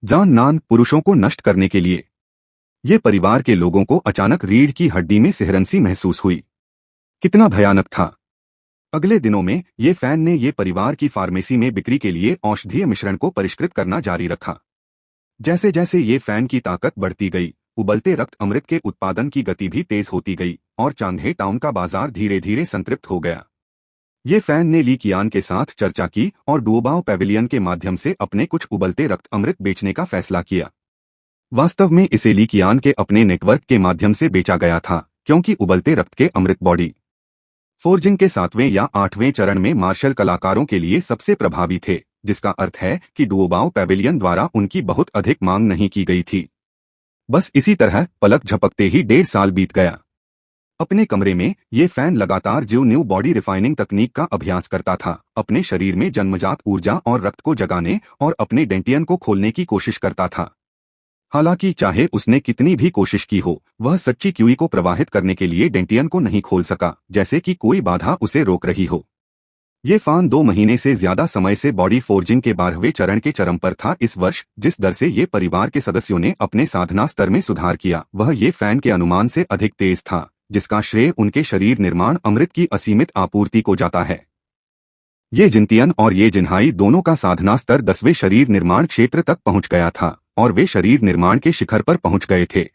A: जान नान पुरुषों को नष्ट करने के लिए। ये परिवार के लोगों को अचानक रीढ़ की हड्डी में सिहरन-सी महसूस हुई। कितना भयानक था। अगले दिनों में ये फैन ने ये परिवार की फार्मेसी में बिक्री के लिए औषधीय मिश्रण को परिष्कृत करना जारी रखा। जैसे जैसे ये फैन की ताकत बढ़ती गई, उबलते रक्त अमृत के उत्पादन की गति भी तेज होती गई और चांदहे टाउन का बाजार धीरे धीरे संतृप्त हो गया। ये फैन ने ली कियान के साथ चर्चा की और डुओबाओ पैविलियन के माध्यम से अपने कुछ उबलते रक्त अमृत बेचने का फैसला किया। वास्तव में इसे ली कियान के अपने नेटवर्क के माध्यम से बेचा गया था, क्योंकि उबलते रक्त के अमृत बॉडी फोर्जिंग के 7वें या 8वें चरण में मार्शल कलाकारों के लिए सबसे प्रभावी थे, जिसका अर्थ है कि डुओबाओ पैविलियन द्वारा उनकी बहुत अधिक मांग नहीं की गई थी। बस इसी तरह पलक झपकते ही 1.5 साल बीत गया। अपने कमरे में ये फैन लगातार जो न्यू बॉडी रिफाइनिंग तकनीक का अभ्यास करता था, अपने शरीर में जन्मजात ऊर्जा और रक्त को जगाने और अपने डेंटियन को खोलने की कोशिश करता था। हालांकि चाहे उसने कितनी भी कोशिश की हो, वह सच्ची क्यूई को प्रवाहित करने के लिए डेंटियन को नहीं खोल सका, जैसे कि कोई बाधा उसे रोक रही हो। ये फैन 2 महीने से ज्यादा समय से बॉडी फोर्जिंग के 12वें चरण के चरम पर था। इस वर्ष जिस दर से ये परिवार के सदस्यों ने अपने साधना स्तर में सुधार किया, वह ये फैन के अनुमान से अधिक तेज था, जिसका श्रेय उनके शरीर निर्माण अमृत की असीमित आपूर्ति को जाता है। ये जिनतियन और ये जिन्हाई दोनों का साधना स्तर 10वें शरीर निर्माण क्षेत्र तक पहुंच गया था और वे शरीर निर्माण के शिखर पर पहुंच गए थे।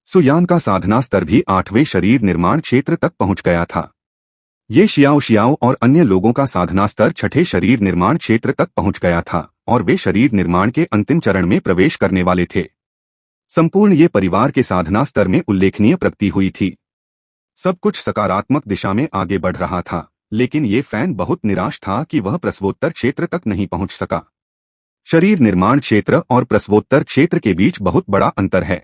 A: सुयान का साधना स्तर भी 8वें शरीर निर्माण क्षेत्र तक पहुंच गया था। ये शियाओ शियाओ और अन्य लोगों का साधना स्तर 6ठे शरीर निर्माण क्षेत्र तक पहुंच गया था और वे शरीर निर्माण के अंतिम चरण में प्रवेश करने वाले थे। संपूर्ण ये परिवार के साधना स्तर में उल्लेखनीय प्रगति हुई थी। सब कुछ सकारात्मक दिशा में आगे बढ़ रहा था, लेकिन ये फैन बहुत निराश था कि वह प्रसवोत्तर क्षेत्र तक नहीं पहुंच सका। शरीर निर्माण क्षेत्र और प्रसवोत्तर क्षेत्र के बीच बहुत बड़ा अंतर है।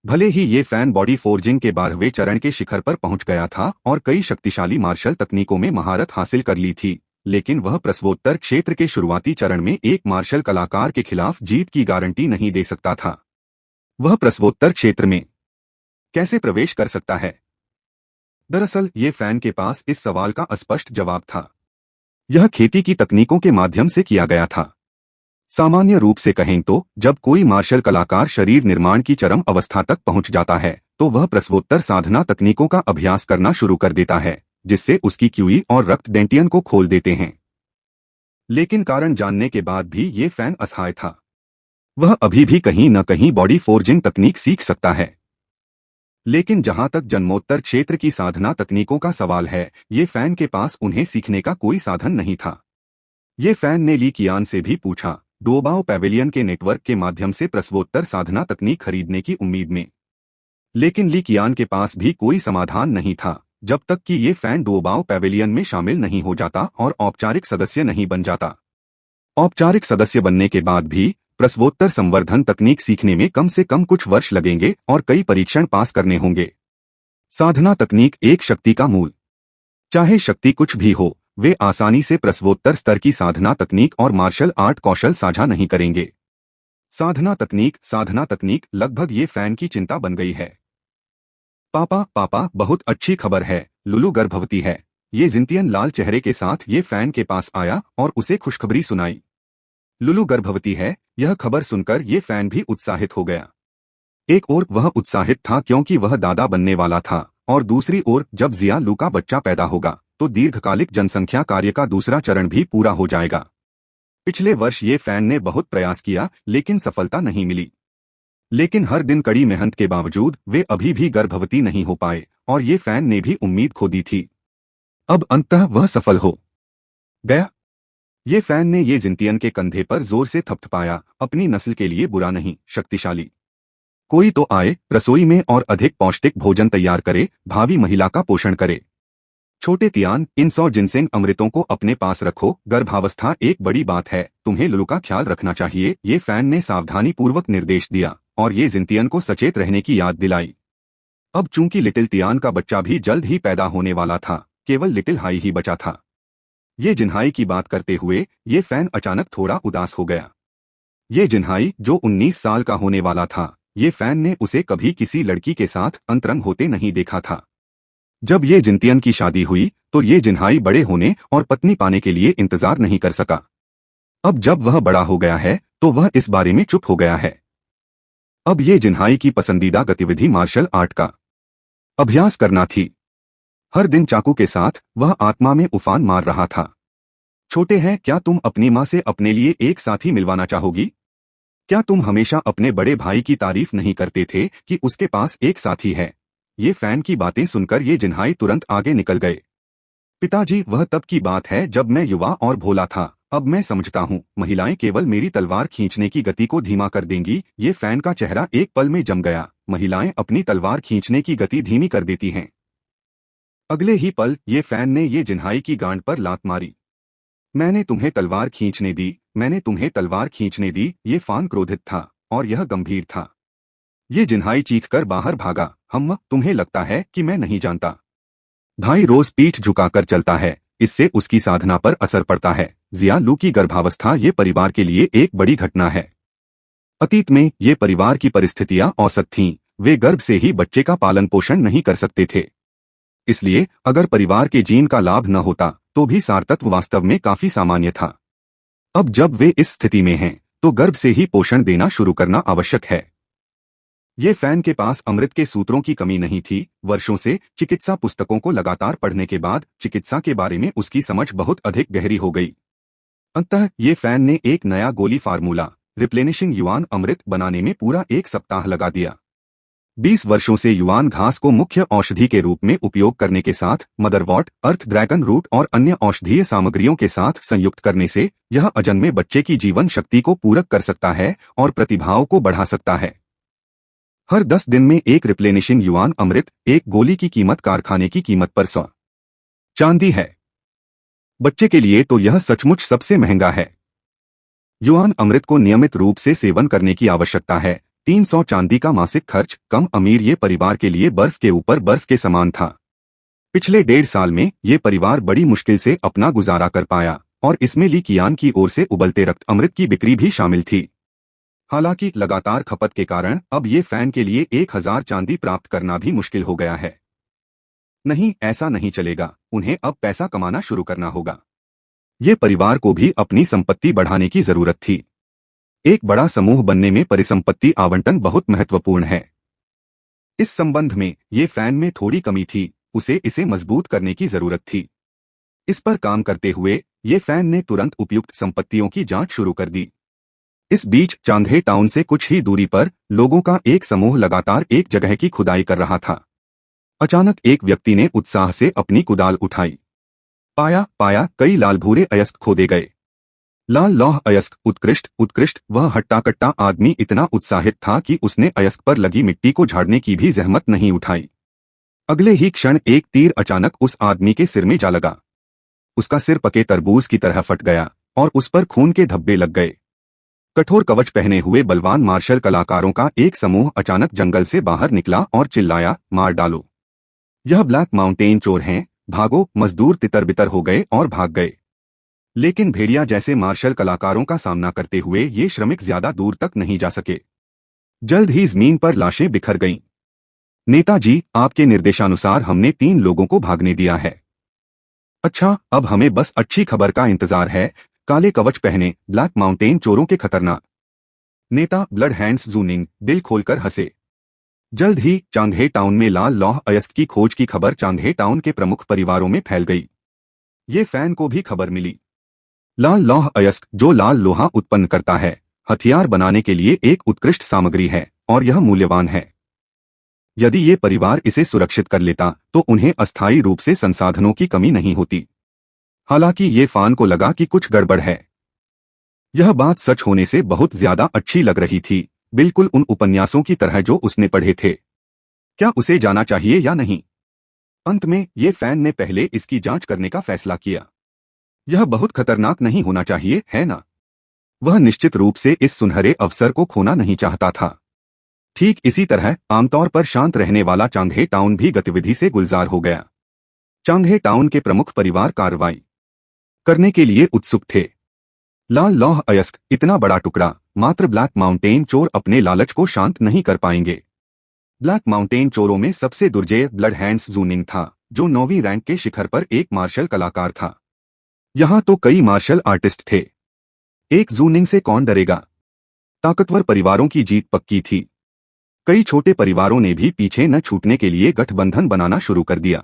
A: भले ही ये फैन बॉडी फोर्जिंग के 12वें चरण के शिखर पर पहुंच गया था और कई शक्तिशाली मार्शल तकनीकों में महारत हासिल कर ली थी, लेकिन वह प्रसवोत्तर क्षेत्र के शुरुआती चरण में एक मार्शल कलाकार के खिलाफ जीत की गारंटी नहीं दे सकता था। वह प्रसवोत्तर क्षेत्र में कैसे प्रवेश कर सकता है? दरअसल ये फैन के पास इस सवाल का अस्पष्ट जवाब था। यह खेती की तकनीकों के माध्यम से किया गया था। सामान्य रूप से कहें तो जब कोई मार्शल कलाकार शरीर निर्माण की चरम अवस्था तक पहुंच जाता है, तो वह प्रसवोत्तर साधना तकनीकों का अभ्यास करना शुरू कर देता है, जिससे उसकी क्यूई और रक्त डेंटियन को खोल देते हैं। लेकिन कारण जानने के बाद भी ये फैन असहाय था। वह अभी भी कहीं न कहीं बॉडी फोर्जिंग तकनीक सीख सकता है। लेकिन जहां तक जन्मोत्तर क्षेत्र की साधना तकनीकों का सवाल है, ये फैन के पास उन्हें सीखने का कोई साधन नहीं था। ये फैन ने ली कियान से भी पूछा, डुओबाओ पैविलियन के नेटवर्क के माध्यम से प्रसवोत्तर साधना तकनीक खरीदने की उम्मीद में। लेकिन ली कियान के पास भी कोई समाधान नहीं था, जब तक कि ये फैन डुओबाओ पैविलियन में शामिल नहीं हो जाता और औपचारिक सदस्य नहीं बन जाता। औपचारिक सदस्य बनने के बाद भी प्रसवोत्तर संवर्धन तकनीक सीखने में कम से कम कुछ वर्ष लगेंगे और कई परीक्षण पास करने होंगे। साधना तकनीक एक शक्ति का मूल। चाहे शक्ति कुछ भी हो, वे आसानी से प्रसवोत्तर स्तर की साधना तकनीक और मार्शल आर्ट कौशल साझा नहीं करेंगे। साधना तकनीक लगभग ये फैन की चिंता बन गई है। पापा बहुत अच्छी खबर है, लुलू गर्भवती है। ये जिनतियन लाल चेहरे के साथ ये फैन के पास आया और उसे खुशखबरी सुनाई। लुलू गर्भवती है, यह खबर सुनकर ये फैन भी उत्साहित हो गया। एक ओर वह उत्साहित था क्योंकि वह दादा बनने वाला था, और दूसरी ओर जब जिया लू का बच्चा पैदा होगा तो दीर्घकालिक जनसंख्या कार्य का दूसरा चरण भी पूरा हो जाएगा। पिछले वर्ष ये फैन ने बहुत प्रयास किया, लेकिन सफलता नहीं मिली। लेकिन हर दिन कड़ी मेहनत के बावजूद वे अभी भी गर्भवती नहीं हो पाए और ये फैन ने भी उम्मीद खो दी थी। अब अंततः वह सफल हो गया। ये फैन ने ये जिनतियन के कंधे पर जोर से थपथपाया, अपनी नस्ल के लिए बुरा नहीं, शक्तिशाली कोई तो आए, रसोई में और अधिक पौष्टिक भोजन तैयार करे, भावी महिला का पोषण करे। छोटे तियान, इन 100 जिनसेंग अमृतों को अपने पास रखो। गर्भावस्था एक बड़ी बात है, तुम्हें लुलू का ख्याल रखना चाहिए। ये फैन ने सावधानी पूर्वक निर्देश दिया और ये जिनतियन को सचेत रहने की याद दिलाई। अब चूंकि लिटिल तियान का बच्चा भी जल्द ही पैदा होने वाला था, केवल लिटिल हाई ही बचा था। ये जिन्हाई की बात करते हुए ये फैन अचानक थोड़ा उदास हो गया। ये जिन्हाई जो 19 साल का होने वाला था, ये फैन ने उसे कभी किसी लड़की के साथ अंतरंग होते नहीं देखा था। जब ये जिनतियन की शादी हुई तो ये जिन्हाई बड़े होने और पत्नी पाने के लिए इंतजार नहीं कर सका। अब जब वह बड़ा हो गया है तो वह इस बारे में चुप हो गया है। अब ये जिन्हाई की पसंदीदा गतिविधि मार्शल आर्ट का अभ्यास करना थी। हर दिन चाकू के साथ वह आत्मा में उफान मार रहा था। छोटे हैं, क्या तुम अपनी माँ से अपने लिए एक साथी मिलवाना चाहोगी? क्या तुम हमेशा अपने बड़े भाई की तारीफ नहीं करते थे कि उसके पास एक साथी है? ये फैन की बातें सुनकर ये जिन्हाई तुरंत आगे निकल गए। पिताजी, वह तब की बात है जब मैं युवा और भोला था। अब मैं समझता हूँ, महिलाएं केवल मेरी तलवार खींचने की गति को धीमा कर देंगी। ये फैन का चेहरा एक पल में जम गया। महिलाएं अपनी तलवार खींचने की गति धीमी कर देती हैं। अगले ही पल ये फैन ने ये जिन्हाई की गांड पर लात मारी। मैंने तुम्हें तलवार खींचने दी, मैंने तुम्हें तलवार खींचने दी। ये फैन क्रोधित था और यह गंभीर था। ये जिन्हाई चीखकर बाहर भागा। तुम्हें लगता है कि मैं नहीं जानता? भाई रोज पीठ झुकाकर चलता है, इससे उसकी साधना पर असर पड़ता है। जिया लू की गर्भावस्था ये परिवार के लिए एक बड़ी घटना है। अतीत में ये परिवार की परिस्थितियां औसत थीं। वे गर्भ से ही बच्चे का पालन पोषण नहीं कर सकते थे। इसलिए अगर परिवार के जीन का लाभ न होता तो भी सारतत्व वास्तव में काफी सामान्य था। अब जब वे इस स्थिति में हैं, तो गर्भ से ही पोषण देना शुरू करना आवश्यक है। ये फैन के पास अमृत के सूत्रों की कमी नहीं थी। वर्षों से चिकित्सा पुस्तकों को लगातार पढ़ने के बाद चिकित्सा के बारे में उसकी समझ बहुत अधिक गहरी हो गई। अंततः ये फैन ने एक नया गोली फार्मूला रिप्लेनिशिंग युआन अमृत बनाने में पूरा 1 सप्ताह लगा दिया। 20 वर्षों से युआन घास को मुख्य औषधि के रूप में उपयोग करने के साथ मदरवॉट, अर्थ ड्रैगन रूट और अन्य औषधीय सामग्रियों के साथ संयुक्त करने से यह अजन्मे बच्चे की जीवन शक्ति को पूरक कर सकता है और प्रतिभाओं को बढ़ा सकता है। हर 10 दिन में एक रिप्लेनिशिंग युआन अमृत, एक गोली की कीमत कारखाने की कीमत पर 100 चांदी है। बच्चे के लिए तो यह सचमुच सबसे महंगा है। युआन अमृत को नियमित रूप से सेवन करने की आवश्यकता है। 300 चांदी का मासिक खर्च कम अमीर ये परिवार के लिए बर्फ के ऊपर बर्फ के समान था। पिछले 1.5 साल में ये परिवार बड़ी मुश्किल से अपना गुजारा कर पाया और इसमें ली कियान की ओर से उबलते रक्त अमृत की बिक्री भी शामिल थी। हालांकि लगातार खपत के कारण अब ये फैन के लिए 1000 चांदी प्राप्त करना भी मुश्किल हो गया है। नहीं, ऐसा नहीं चलेगा। उन्हें अब पैसा कमाना शुरू करना होगा। ये परिवार को भी अपनी संपत्ति बढ़ाने की जरूरत थी। एक बड़ा समूह बनने में परिसंपत्ति आवंटन बहुत महत्वपूर्ण है। इस संबंध में ये फैन में थोड़ी कमी थी, उसे इसे मजबूत करने की जरूरत थी। इस पर काम करते हुए ये फैन ने तुरंत उपयुक्त संपत्तियों की जांच शुरू कर दी। इस बीच चांगहे टाउन से कुछ ही दूरी पर लोगों का एक समूह लगातार एक जगह की खुदाई कर रहा था। अचानक एक व्यक्ति ने उत्साह से अपनी कुदाल उठाई। पाया कई लाल भूरे अयस्क खोदे गए। लाल लौह अयस्क, उत्कृष्ट। वह हट्टा कट्टा आदमी इतना उत्साहित था कि उसने अयस्क पर लगी मिट्टी को झाड़ने की भी जहमत नहीं उठाई। अगले ही क्षण एक तीर अचानक उस आदमी के सिर में जा लगा। उसका सिर पके तरबूज की तरह फट गया और उस पर खून के धब्बे लग गए। कठोर कवच पहने हुए बलवान मार्शल कलाकारों का एक समूह अचानक जंगल से बाहर निकला और चिल्लाया, मार डालो, यह ब्लैक माउंटेन चोर हैं, भागो। मजदूर तितर बितर हो गए और भाग गए। लेकिन भेड़िया जैसे मार्शल कलाकारों का सामना करते हुए ये श्रमिक ज्यादा दूर तक नहीं जा सके। जल्द ही जमीन पर लाशें बिखर गईं। नेताजी, आपके निर्देशानुसार हमने 3 लोगों को भागने दिया है। अच्छा, अब हमें बस अच्छी खबर का इंतजार है। काले कवच पहने ब्लैक माउंटेन चोरों के खतरनाक नेता ब्लड हैंड्स जूनिंग दिल खोलकर हंसे। जल्द ही चांगहे टाउन में लाल लौह अयस्क की खोज की खबर चांगहे टाउन के प्रमुख परिवारों में फैल गई। ये फैन को भी खबर मिली। लाल लौह अयस्क, जो लाल लोहा उत्पन्न करता है, हथियार बनाने के लिए एक उत्कृष्ट सामग्री है और यह मूल्यवान है। यदि ये परिवार इसे सुरक्षित कर लेता तो उन्हें अस्थायी रूप से संसाधनों की कमी नहीं होती। हालांकि ये फान को लगा कि कुछ गड़बड़ है। यह बात सच होने से बहुत ज्यादा अच्छी लग रही थी, बिल्कुल उन उपन्यासों की तरह जो उसने पढ़े थे। क्या उसे जाना चाहिए या नहीं? अंत में ये फैन ने पहले इसकी जांच करने का फैसला किया। यह बहुत खतरनाक नहीं होना चाहिए, है ना? वह निश्चित रूप से इस सुनहरे अवसर को खोना नहीं चाहता था। ठीक इसी तरह आमतौर पर शांत रहने वाला चांगहे टाउन भी गतिविधि से गुलजार हो गया। चांगहे टाउन के प्रमुख परिवार कार्रवाई करने के लिए उत्सुक थे। लाल लौह अयस्क, इतना बड़ा टुकड़ा, मात्र ब्लैक माउंटेन चोर अपने लालच को शांत नहीं कर पाएंगे। ब्लैक माउंटेन चोरों में सबसे दुर्जय ब्लड हैंड्स जूनिंग था, जो 9वीं रैंक के शिखर पर एक मार्शल कलाकार था। यहाँ तो कई मार्शल आर्टिस्ट थे। एक जूनिंग से कौन डरेगा? ताकतवर परिवारों की जीत पक्की थी। कई छोटे परिवारों ने भी पीछे न छूटने के लिए गठबंधन बनाना शुरू कर दिया।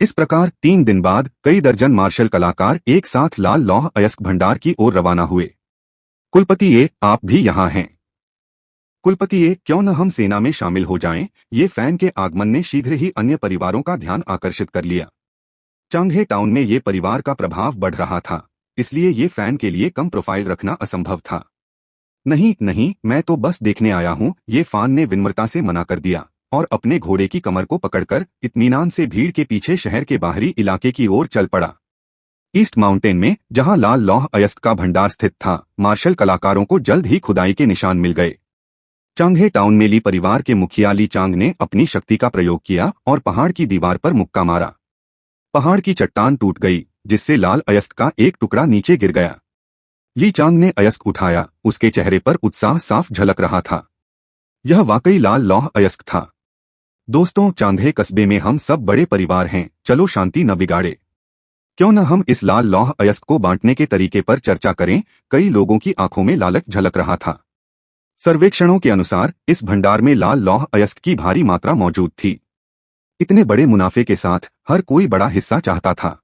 A: इस प्रकार 3 दिन बाद कई दर्जन मार्शल कलाकार एक साथ लाल लौह अयस्क भंडार की ओर रवाना हुए। कुलपति ए, आप भी यहाँ हैं। कुलपति ए, क्यों न हम सेना में शामिल हो जाएं? ये फैन के आगमन ने शीघ्र ही अन्य परिवारों का ध्यान आकर्षित कर लिया। चांगहे टाउन में ये परिवार का प्रभाव बढ़ रहा था, इसलिए ये फैन के लिए कम प्रोफाइल रखना असंभव था। नहीं नहीं, मैं तो बस देखने आया हूँ, ये फैन ने विनम्रता से मना कर दिया और अपने घोड़े की कमर को पकड़कर इत्मीनान से भीड़ के पीछे शहर के बाहरी इलाके की ओर चल पड़ा। ईस्ट माउंटेन में, जहां लाल लौह अयस्क का भंडार स्थित था, मार्शल कलाकारों को जल्द ही खुदाई के निशान मिल गए। चांगहे टाउन में ली परिवार के मुखिया ली चांग ने अपनी शक्ति का प्रयोग किया और पहाड़ की दीवार पर मुक्का मारा। पहाड़ की चट्टान टूट गई, जिससे लाल अयस्क का एक टुकड़ा नीचे गिर गया। ली चांग ने अयस्क उठाया, उसके चेहरे पर उत्साह साफ झलक रहा था। यह वाकई लाल लौह अयस्क था। दोस्तों, चांगहे कस्बे में हम सब बड़े परिवार हैं, चलो शांति न बिगाड़े। क्यों न हम इस लाल लौह अयस्क को बांटने के तरीके पर चर्चा करें? कई लोगों की आंखों में लालच झलक रहा था। सर्वेक्षणों के अनुसार इस भंडार में लाल लौह अयस्क की भारी मात्रा मौजूद थी। इतने बड़े मुनाफे के साथ हर कोई बड़ा हिस्सा चाहता था।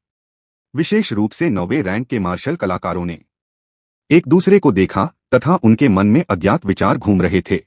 A: विशेष रूप से 9वें रैंक के मार्शल कलाकारों ने एक दूसरे को देखा तथा उनके मन में अज्ञात विचार घूम रहे थे।